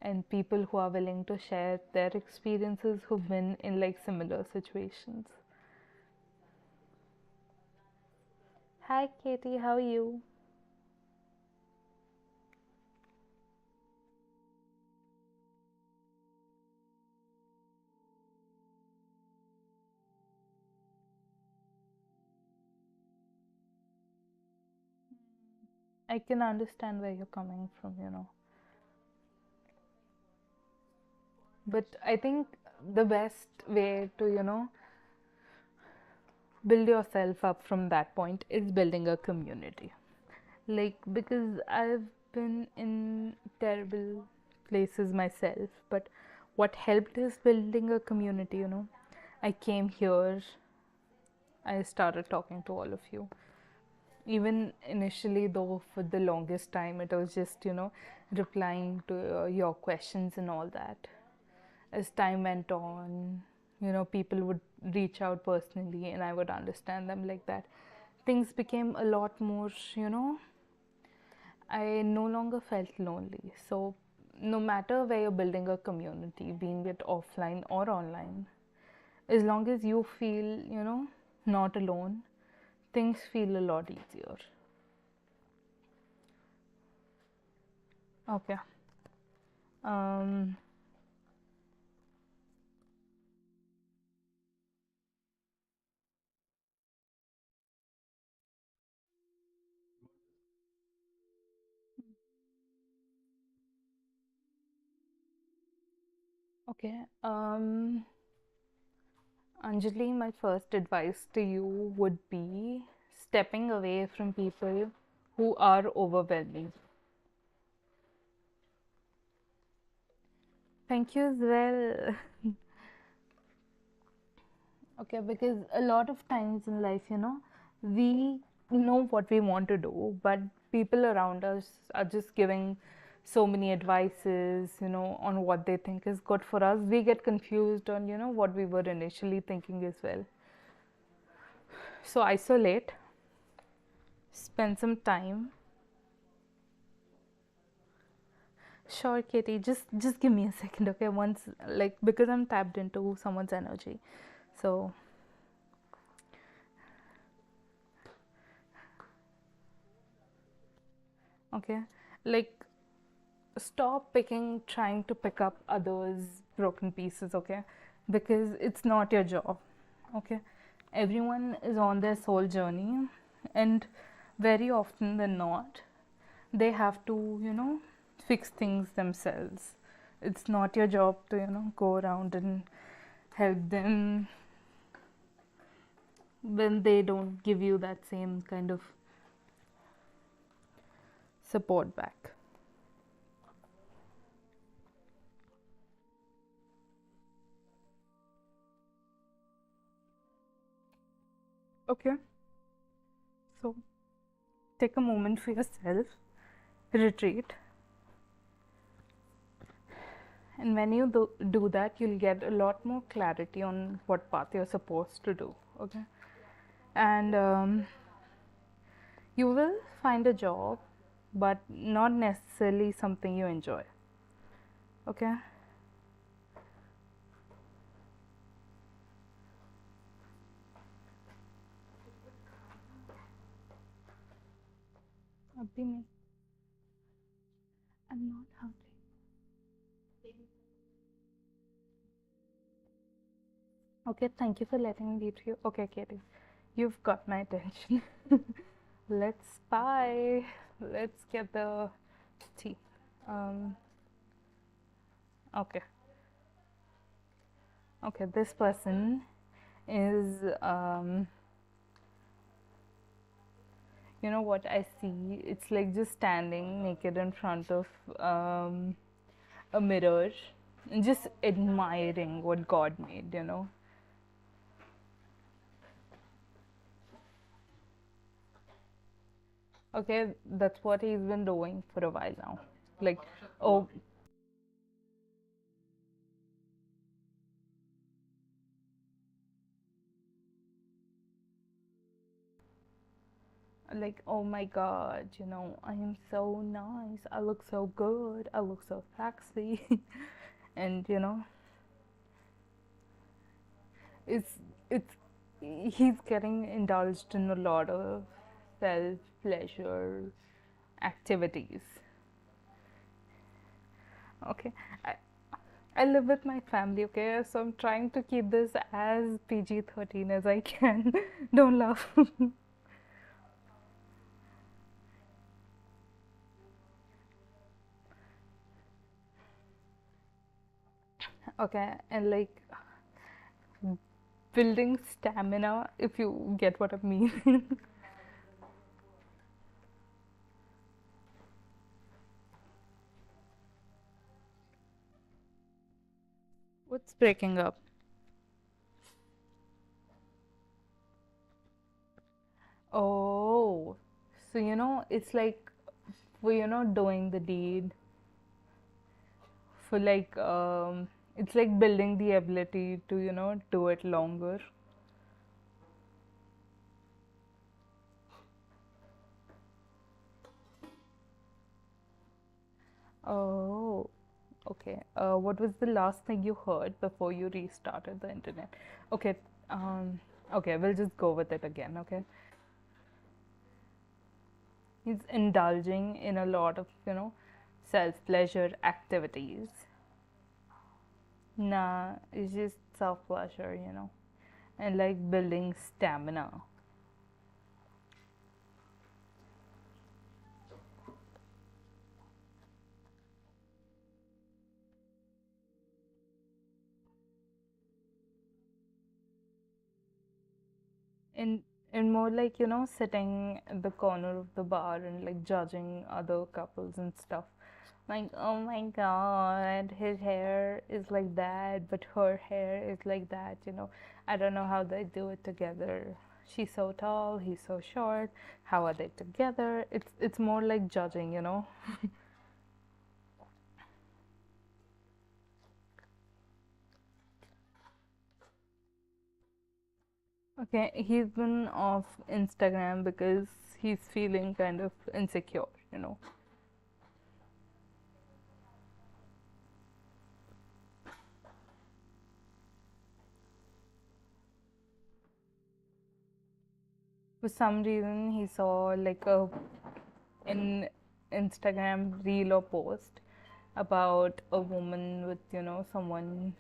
and people who are willing to share their experiences who've been in like similar situations. Hi, Katie, how are you? I can understand where you're coming from. But I think the best way to, build yourself up from that point is building a community. Like, because I've been in terrible places myself, but what helped is building a community. I came here, I started talking to all of you. Even initially, though, for the longest time, it was just, replying to your questions and all that. As time went on, people would reach out personally and I would understand them like that. Things became a lot more, I no longer felt lonely. So, no matter where you're building a community, being it offline or online, as long as you feel, not alone, things feel a lot easier. Okay. Um, okay. Anjali, my first advice to you would be stepping away from people who are overwhelming. Thank you as well. Okay, because a lot of times in life, we know what we want to do, but people around us are just giving so many advices, on what they think is good for us. We get confused on, what we were initially thinking as well. So isolate, spend some time. Sure, Katie, just give me a second, okay? Once, like, because I'm tapped into someone's energy. So, okay, like, stop trying to pick up others' broken pieces, okay? Because it's not your job, okay? Everyone is on their soul journey, and very often than not, they have to, fix things themselves. It's not your job to, go around and help them when they don't give you that same kind of support back. Okay, so take a moment for yourself, retreat, and when you do that, you'll get a lot more clarity on what path you're supposed to do. Okay, and you will find a job, but not necessarily something you enjoy. Okay. अभी नहीं. I'm not hungry. Okay, thank you for letting me lead you. Okay, Katie, you've got my attention. Let's spy. Let's get the tea. Um, okay. Okay, this person is, you know what I see? It's like just standing naked in front of a mirror and just admiring what God made. Okay, that's what he's been doing for a while now. Like, oh, like, oh my God, I am so nice. I look so good. I look so sexy. And, it's, it's, he's getting indulged in a lot of self pleasure activities. Okay. I live with my family, okay? So I'm trying to keep this as PG-13 as I can. Don't laugh. Okay, and like building stamina, if you get what I mean. What's breaking up? Oh, so it's like we're doing the deed for like it's like building the ability to do it longer. Oh, okay. What was the last thing you heard before you restarted the internet? Okay, okay, we'll just go with it again, okay? He's indulging in a lot of, self-pleasure activities. Nah, it's just self-pleasure, and like building stamina. And more like, sitting in the corner of the bar and like judging other couples and stuff. Like, oh my god, his hair is like that, but her hair is like that. I don't know how they do it together. She's so tall, he's so short. How are they together? It's more like judging. Okay, he's been off Instagram because he's feeling kind of insecure. For some reason, he saw like in Instagram reel or post about a woman with, someone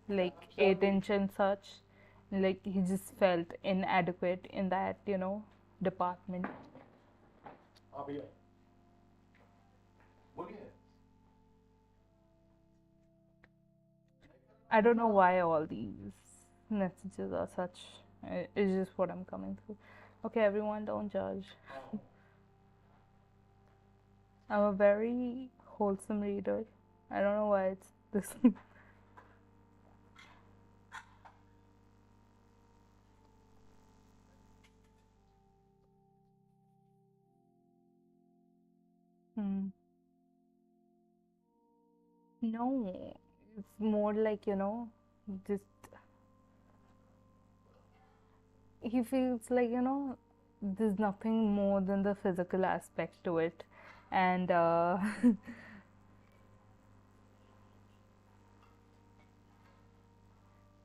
like 8 inch and such. Like he just felt inadequate in that, department. I don't know why all these messages are such. It's just what I'm coming through. Okay, everyone, don't judge. I'm a very wholesome reader. I don't know why it's this. Hmm. No, it's more like, just he feels like, there's nothing more than the physical aspect to it. And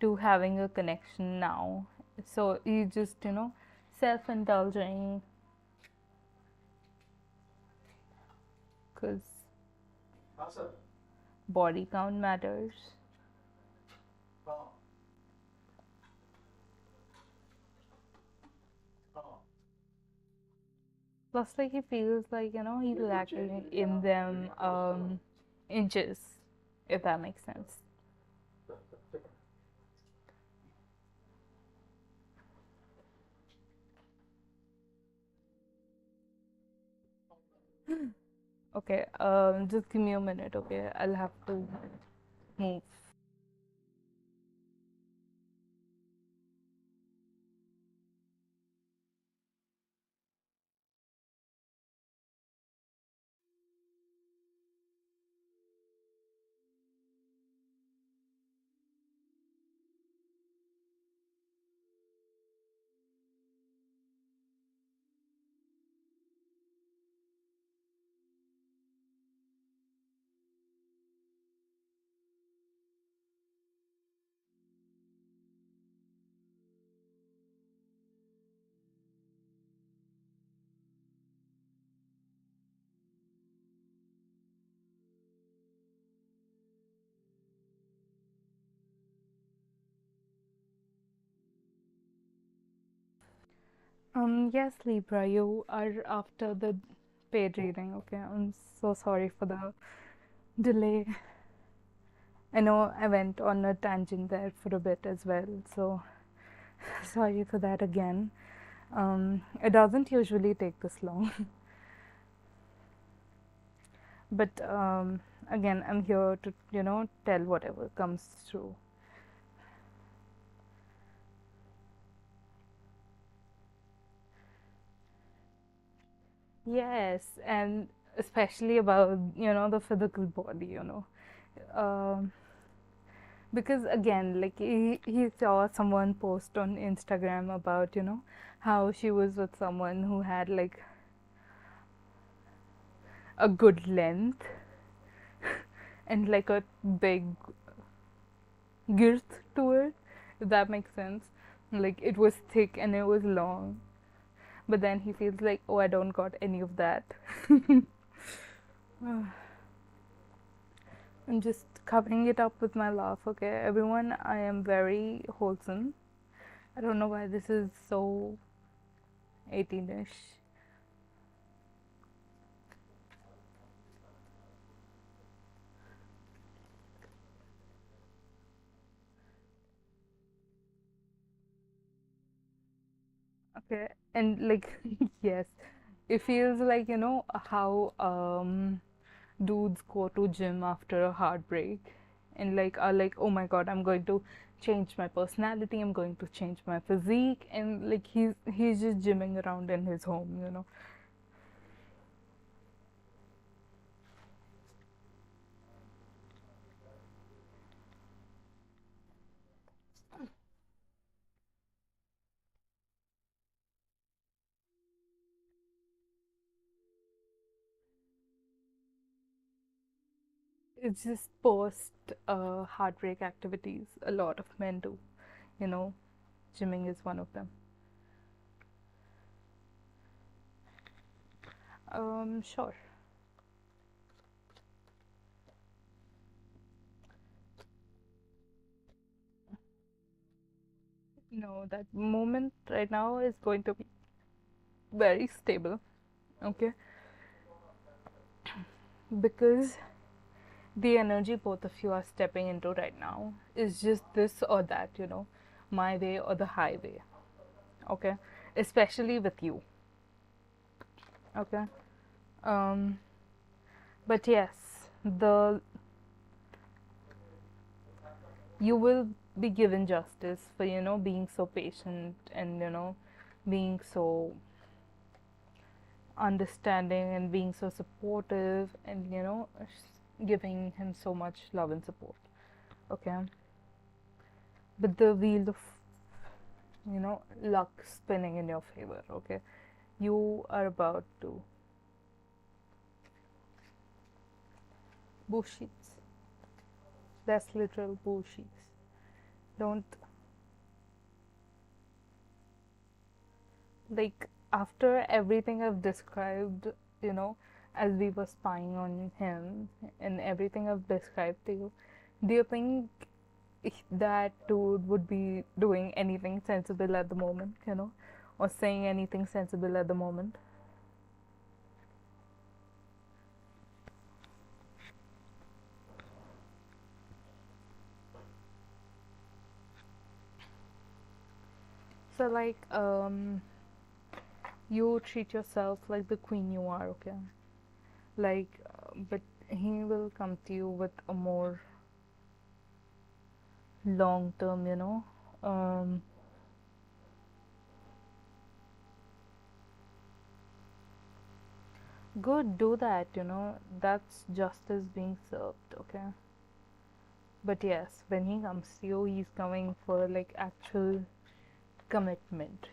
to having a connection now. So he's just, self indulging because body count matters. Plus, like, he feels like, he's lacking in them inches, if that makes sense. Okay, just give me a minute, okay? I'll have to move. Yes, Libra, you are after the paid reading, okay? I'm so sorry for the delay. I know I went on a tangent there for a bit as well, so sorry for that again. It doesn't usually take this long, but again, I'm here to, tell whatever comes through. Yes, and especially about, the physical body. Um, because again, like he saw someone post on Instagram about, how she was with someone who had like a good length and like a big girth to it, if that makes sense. Like it was thick and it was long. But then he feels like, oh, I don't got any of that. I'm just covering it up with my laugh, okay? Everyone, I am very wholesome. I don't know why this is so 18ish. Okay, and like yes, it feels like how dudes go to gym after a heartbreak and like are like, oh my god, I'm going to change my personality, I'm going to change my physique, and like he's just gymming around in his home. It's just post heartbreak activities a lot of men do, you know gymming is one of them. Sure. No, that moment right now is going to be very stable, okay? Because the energy both of you are stepping into right now is just this or that, my way or the highway, okay? Especially with you, okay? Um, but yes, the you will be given justice for being so patient and being so understanding and being so supportive and giving him so much love and support, okay? But the wheel of luck spinning in your favor, okay? You are about to bullshits. That's literal bullshits. Don't, like, after everything I've described, you know as we were spying on him and everything I've described to you, do you think that dude would be doing anything sensible at the moment, or saying anything sensible at the moment? So, like, you treat yourself like the queen you are, okay? Like, but he will come to you with a more long term, good, do that, that's justice being served, okay? But yes, when he comes to you, he's coming for like actual commitment,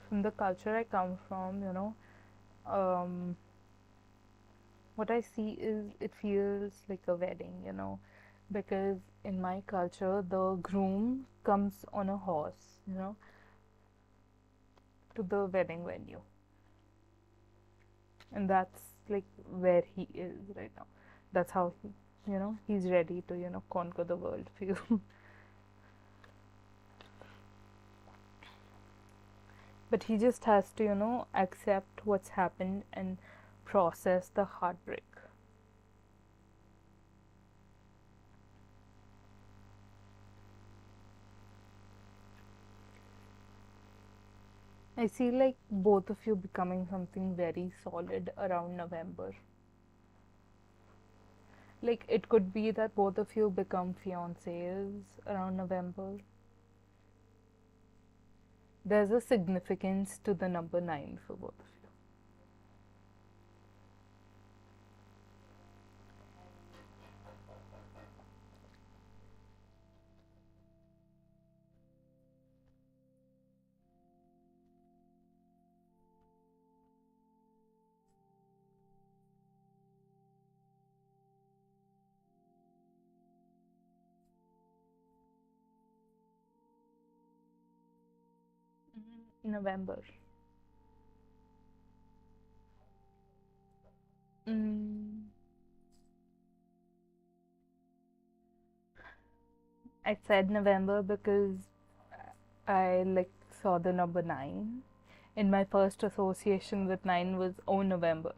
from the culture I come from, um, what I see is it feels like a wedding, because in my culture, the groom comes on a horse, to the wedding venue, and that's like where he is right now. That's how he's ready to conquer the world for you. But he just has to accept what's happened and process the heartbreak. I see like both of you becoming something very solid around November. Like it could be that both of you become fiancés around November. There's a significance to the number 9 for both of you. November. Mm, I said November because I like saw the number 9. In my first association with 9 was oh November.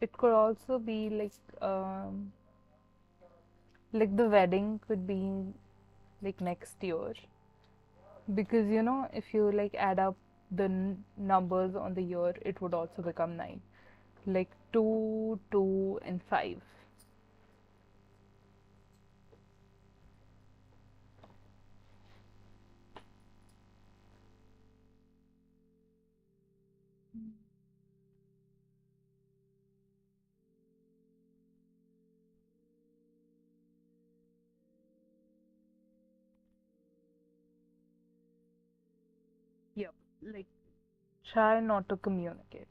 It could also be like the wedding could be like next year, because if you like add up the numbers on the year, it would also become 9, like 2, 2 and 5. Yep. Like, try not to communicate,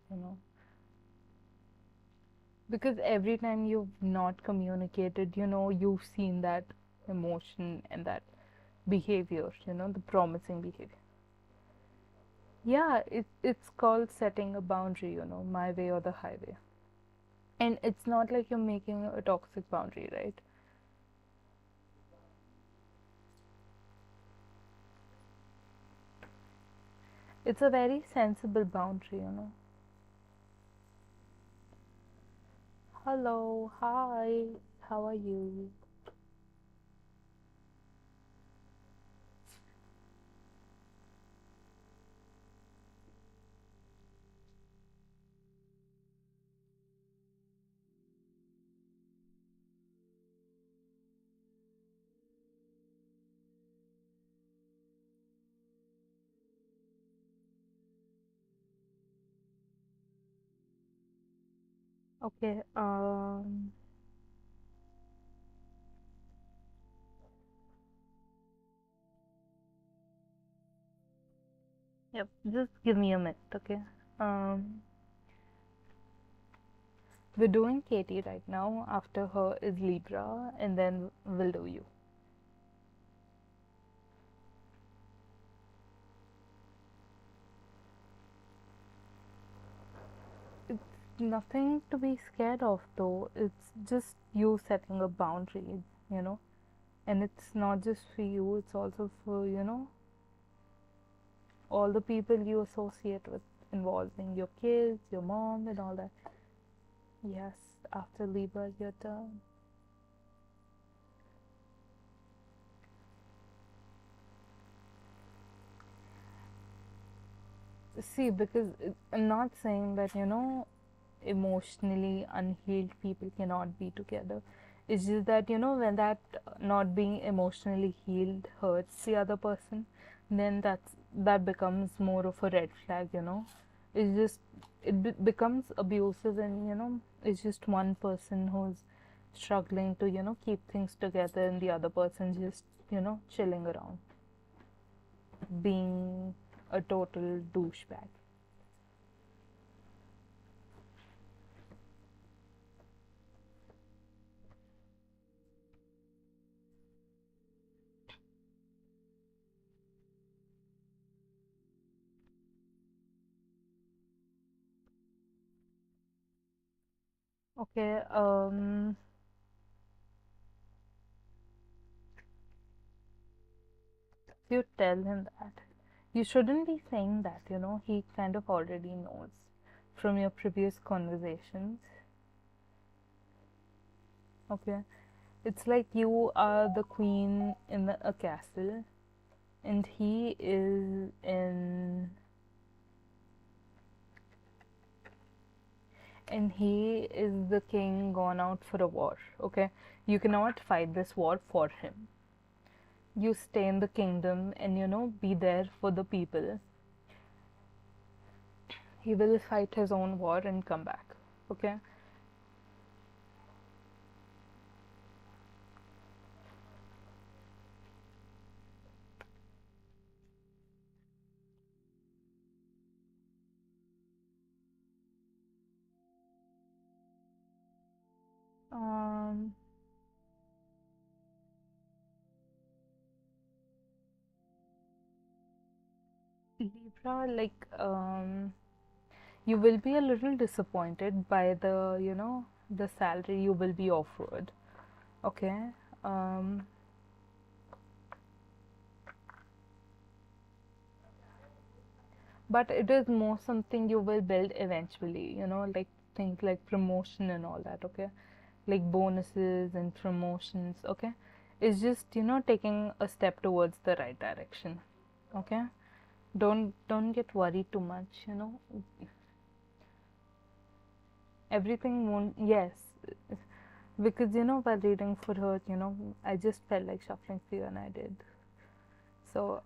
because every time you've not communicated, you've seen that emotion and that behavior, the promising behavior. Yeah, it's called setting a boundary, my way or the highway. And it's not like you're making a toxic boundary, right? It's a very sensible boundary, Hello, hi, how are you? Okay, yep, just give me a minute, okay? Um, we're doing Katie right now. After her is Libra, and then we'll do you. It's nothing to be scared of, though. It's just you setting a boundary, you know? And it's not just for you, it's also for, all the people you associate with, involving your kids, your mom, and all that. Yes, after Libra, your turn. See, because I'm not saying that, emotionally unhealed people cannot be together. It's just that, when that not being emotionally healed hurts the other person, then that becomes more of a red flag, It's just, becomes abusive, and, it's just one person who's struggling to, keep things together, and the other person just, chilling around, being a total douchebag. Okay, you tell him that. You shouldn't be saying that, he kind of already knows from your previous conversations. Okay, it's like you are the queen in a castle, and he is the king gone out for a war. Okay, you cannot fight this war for him. You stay in the kingdom and be there for the people. He will fight his own war and come back. Okay. um Libra, like, you will be a little disappointed by the salary you will be offered. Okay. um but it is more something you will build eventually, like think like promotion and all that, okay? Like bonuses and promotions, okay? It's just, taking a step towards the right direction, okay? Don't get worried too much. Everything won't, yes, because while reading for her, I just felt like shuffling for you and I did. So,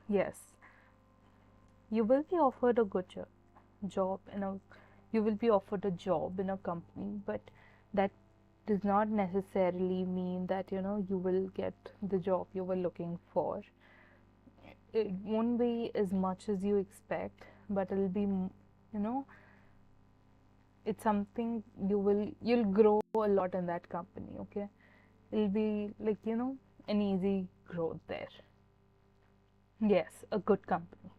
yes, you will be offered a good job in a you will be offered a job in a company, but that does not necessarily mean that you will get the job you were looking for. It won't be as much as you expect, but it'll be, it's something you'll grow a lot in that company, okay? It'll be like, an easy growth there. Yes, a good company.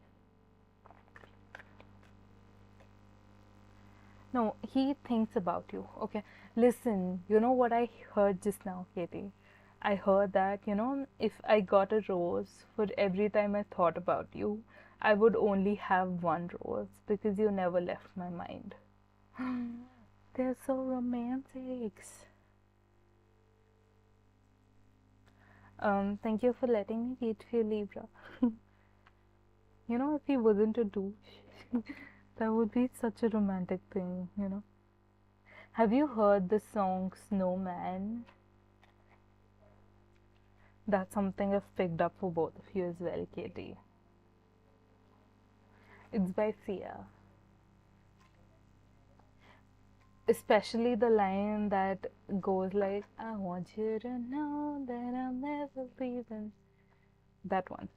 No, he thinks about you. Okay. Listen, you know what I heard just now, Katie? I heard that, if I got a rose for every time I thought about you, I would only have one rose because you never left my mind. They're so romantic. Thank you for letting me read for you, Libra. If he wasn't a douche, that would be such a romantic thing. Have you heard the song Snowman? That's something I've picked up for both of you as well, Katie. It's by Sia. Especially the line that goes like, I want you to know that I'll never leaving. That one.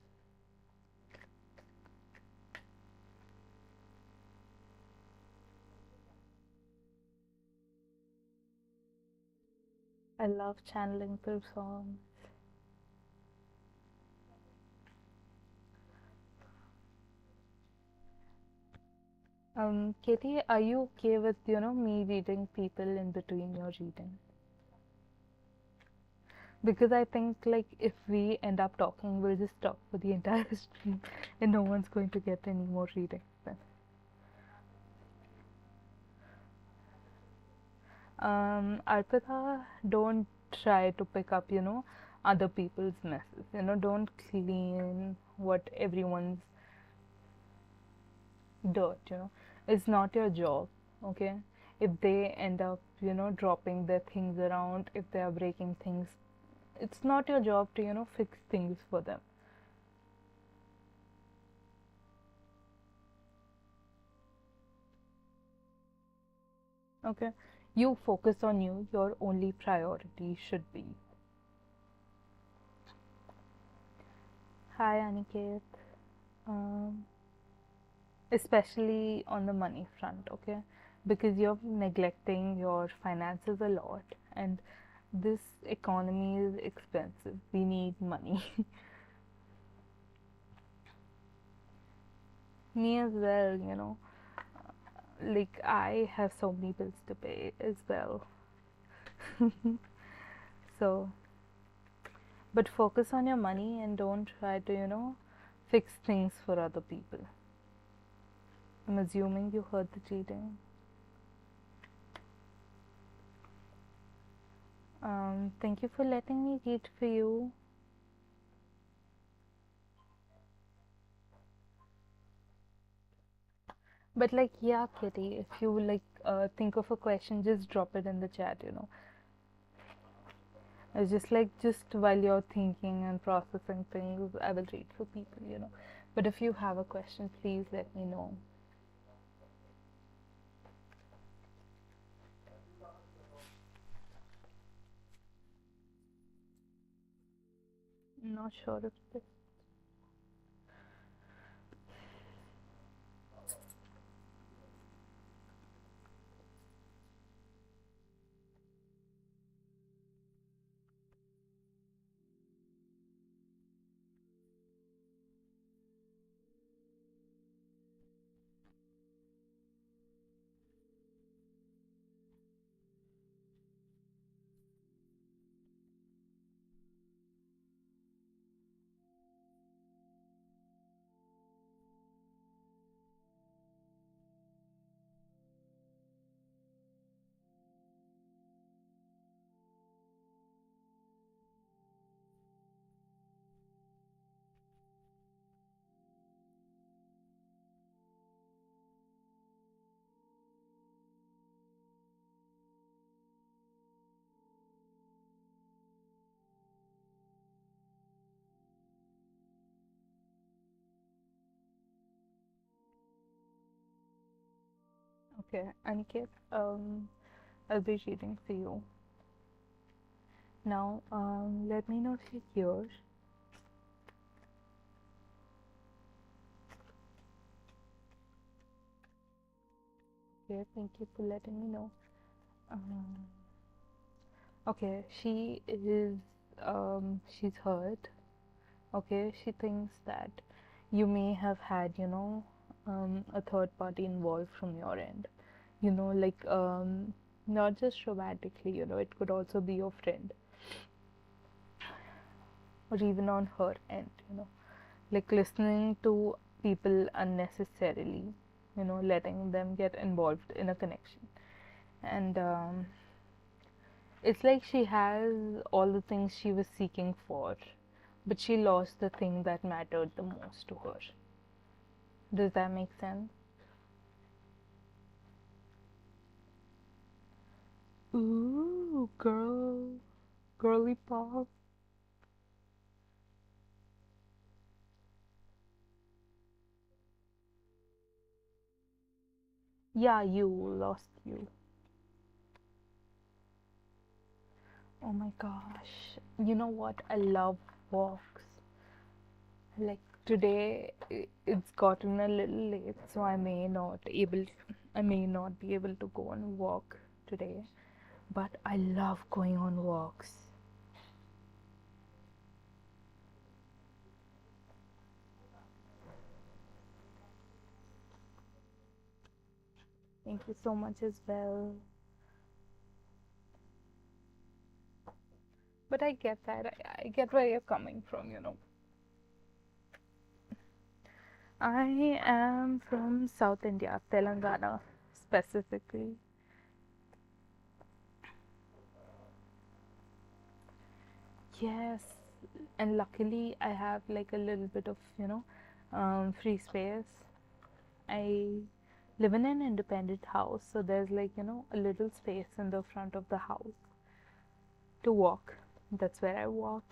I love channeling through songs. Katie, are you okay with, me reading people in between your reading? Because I think, like, if we end up talking, we'll just talk for the entire stream and no one's going to get any more reading then. Arpita, don't try to pick up, other people's messes. Don't clean what everyone's dirt, It's not your job, okay? If they end up, dropping their things around, if they are breaking things, it's not your job to, fix things for them. Okay? You focus on you, your only priority should be. Hi, Aniket. Um, Especially on the money front, okay? Because you're neglecting your finances a lot, and this economy is expensive. We need money. Me as well, like I have so many bills to pay as well. So, but focus on your money and don't try to, fix things for other people. I'm assuming you heard the reading. Thank you for letting me read for you. But like, yeah, Kitty, if you like think of a question, just drop it in the chat. It's just like, just while you're thinking and processing things, I will read for people. But if you have a question, please let me know. I'm not sure if this. Okay, Aniket, I'll be reading for you. Now, let me know if you hear. Okay, thank you for letting me know. Um, okay, she's hurt. Okay, she thinks that you may have had, a third party involved from your end. Like, not just romantically, it could also be your friend or even on her end, like listening to people unnecessarily, letting them get involved in a connection. And it's like she has all the things she was seeking for, but she lost the thing that mattered the most to her. Does that make sense? Ooh, girly pop. Yeah, you lost you. Oh my gosh. You know what? I love walks. Like today, it's gotten a little late, so I may not be able to go on a walk today. But I love going on walks. Thank you so much as well. But I get that. I get where you're coming from. I am from South India, Telangana specifically. Yes, and luckily I have like a little bit of, free space. I live in an independent house, so there's like, a little space in the front of the house to walk. That's where I walk.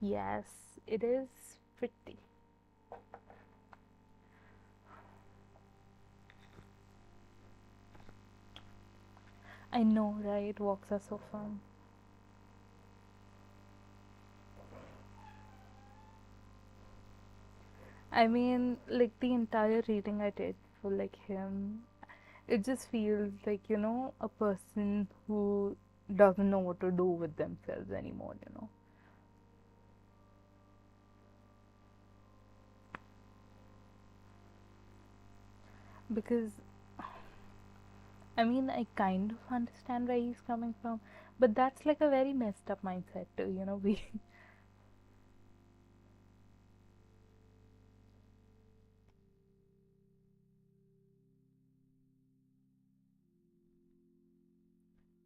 Yes, it is pretty. I know, right? Walks are so fun. I mean, like the entire reading I did for like him, it just feels like, a person who doesn't know what to do with themselves anymore. Because, I mean, I kind of understand where he's coming from, but that's like a very messed up mindset too. We,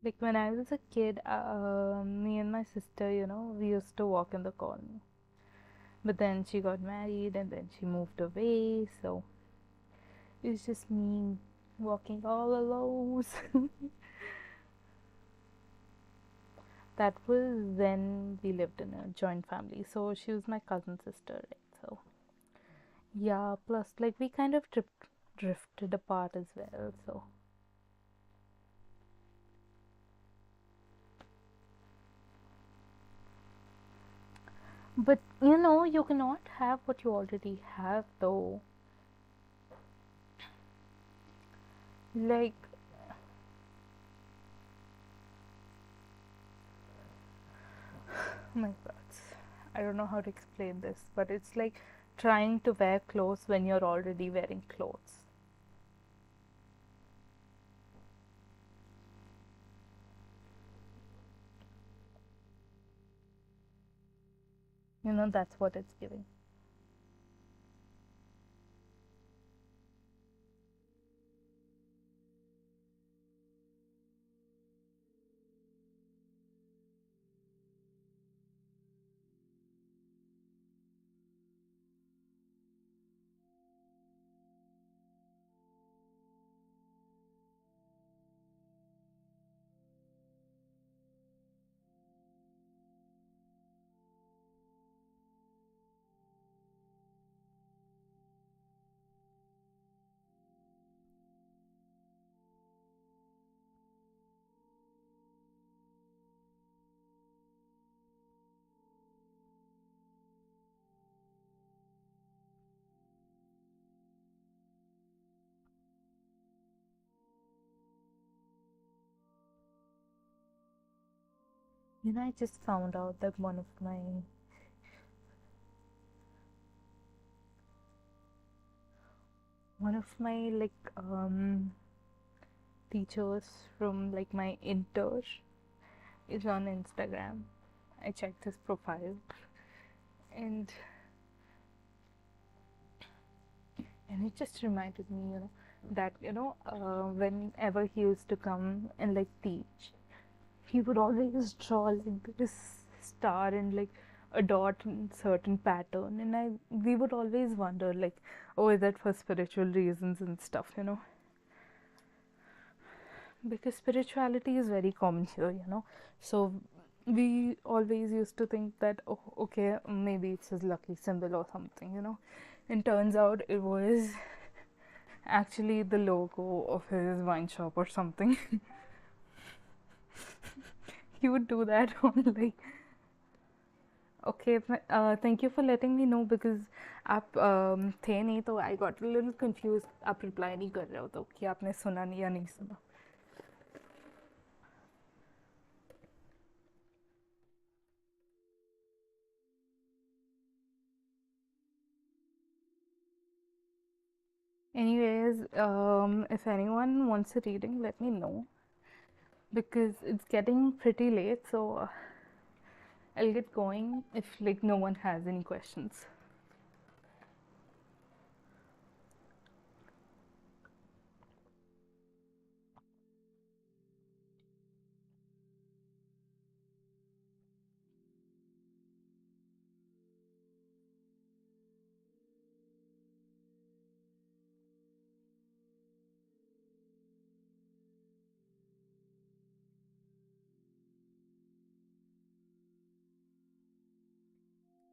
like when I was a kid, me and my sister, we used to walk in the colony. But then she got married and then she moved away, so it's just me walking all alone. That was when we lived in a joint family. So she was my cousin sister, right? So yeah, plus like we kind of drifted apart as well. So, but you cannot have what you already have, though. Like, oh my God, I don't know how to explain this, but it's like trying to wear clothes when you're already wearing clothes. That's what it's giving. I just found out that one of my like teachers from like my inter is on Instagram. I checked his profile, and it just reminded me, that whenever he used to come and like teach, he would always draw like this star and like a dot in certain pattern, and I we would always wonder like, oh, is that for spiritual reasons and stuff. Because spirituality is very common here. So we always used to think that, oh, okay, maybe it's his lucky symbol or something. And turns out it was actually the logo of his wine shop or something. He would do that on like, okay, thank you for letting me know, because आप थे नहीं तो I got a little confused. आप reply नहीं कर रहे हो तो कि आपने सुना नहीं या नहीं सुना. Anyways, if anyone wants a reading, let me know, because it's getting pretty late, so I'll get going if like no one has any questions.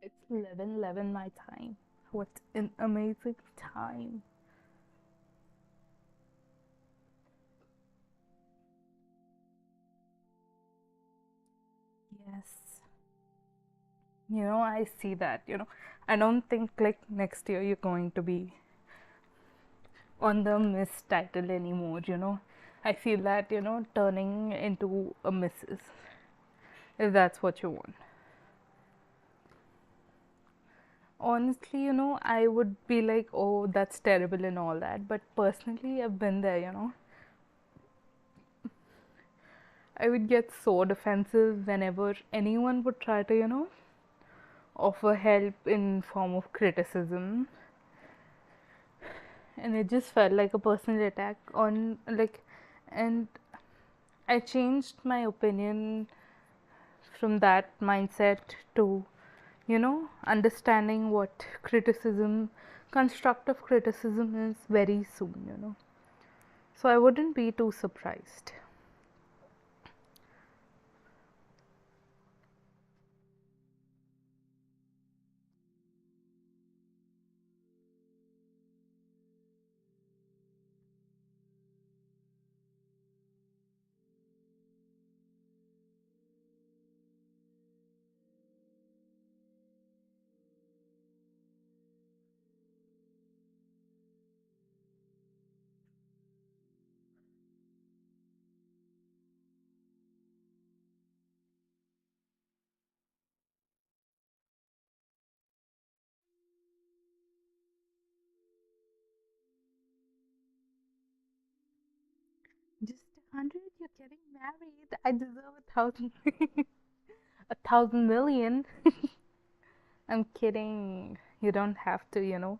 It's 11:11 my time. What an amazing time. Yes. I see that. I don't think like next year you're going to be on the Miss title anymore. I feel that, turning into a Mrs. if that's what you want. Honestly, I would be like, oh, that's terrible and all that. But personally, I've been there. I would get so defensive whenever anyone would try to, offer help in form of criticism. And it just felt like a personal attack on, like, and I changed my opinion from that mindset to, understanding what criticism, constructive criticism is very soon. So I wouldn't be too surprised. Just 100, you're getting married. I deserve 1,000. 1,000,000,000. I'm kidding. You don't have to.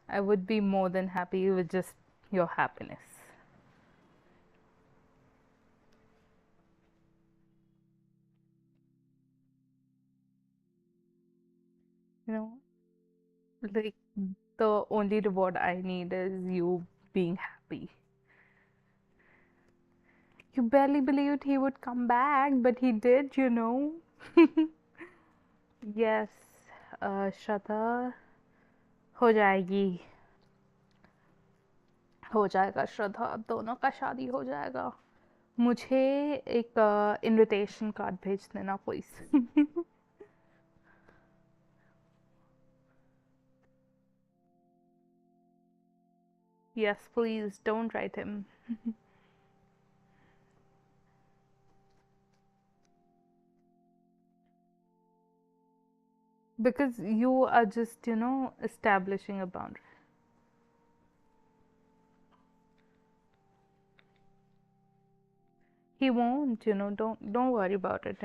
I would be more than happy with just your happiness. You know, like the only reward I need is you being happy. You barely believed he would come back, but he did. Yes, श्रद्धा हो जाएगी. हो जाएगा श्रद्धा, अब दोनों का शादी हो जाएगा. मुझे एक इनविटेशन कार्ड भेज देना please. Yes, please don't write him. Because you are just, establishing a boundary. He won't, don't worry about it.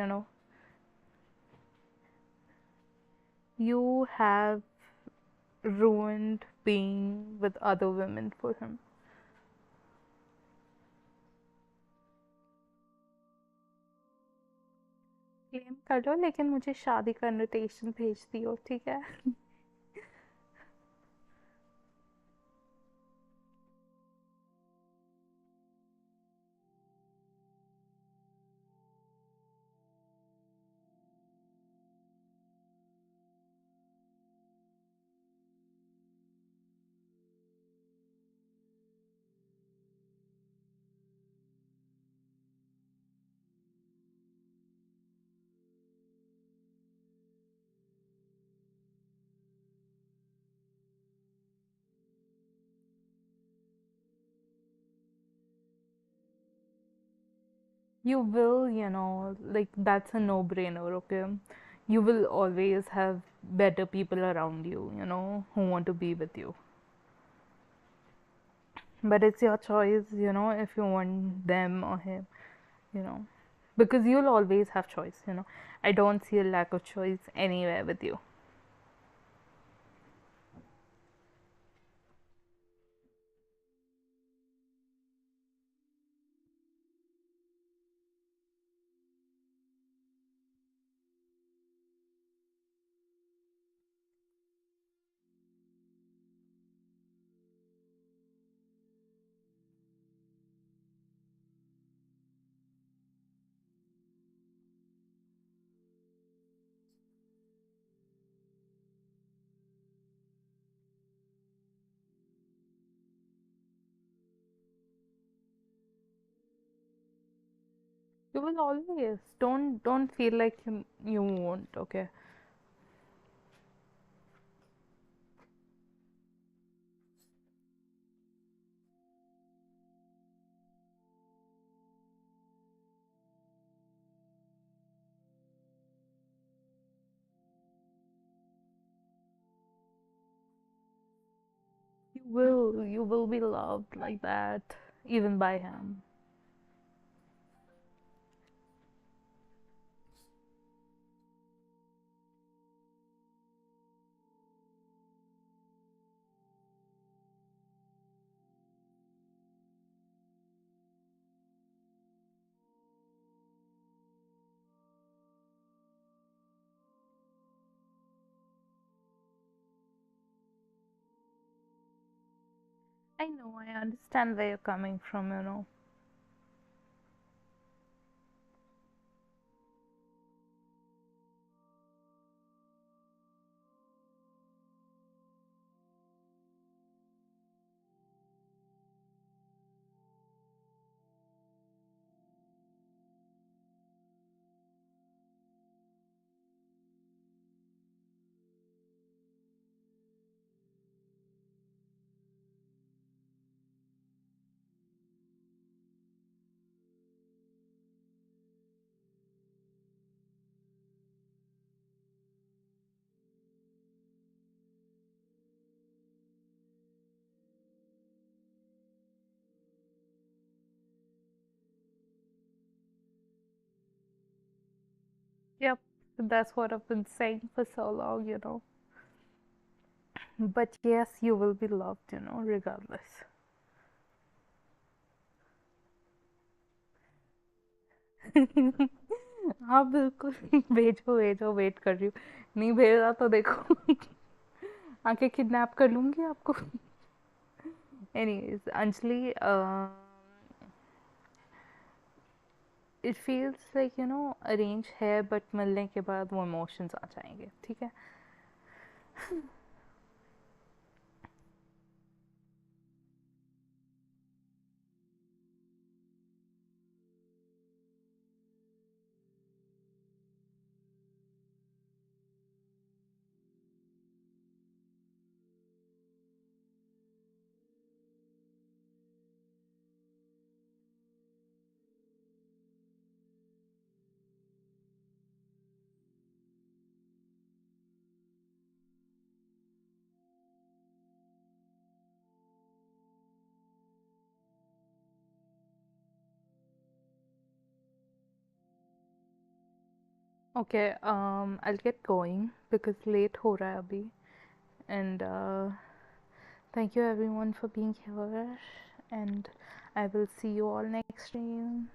You have ruined being with other women for him. Claim कर लो, लेकिन मुझे शादी का invitation भेज दियो, ठीक है? You will, like that's a no-brainer, okay? You will always have better people around you, who want to be with you. But it's your choice, if you want them or him, you know. Because you'll always have choice. I don't see a lack of choice anywhere with you. You will always. Don't feel like you won't, okay? You will be loved like that, even by him. I know, I understand where you're coming from. Yep, that's what I've been saying for so long. But yes, you will be loved, regardless. हाँ बिल्कुल भेजो भेजो, wait कर रही हूँ। नहीं भेजा तो देखो आके किडनैप कर लूंगी आपको। Anyways Anjali, it feels like arrange है, बट मिलने के बाद वो इमोशंस आ जाएंगे, ठीक है? Okay, I'll get going because late हो रहा है अभी. And thank you everyone for being here, and I will see you all next stream.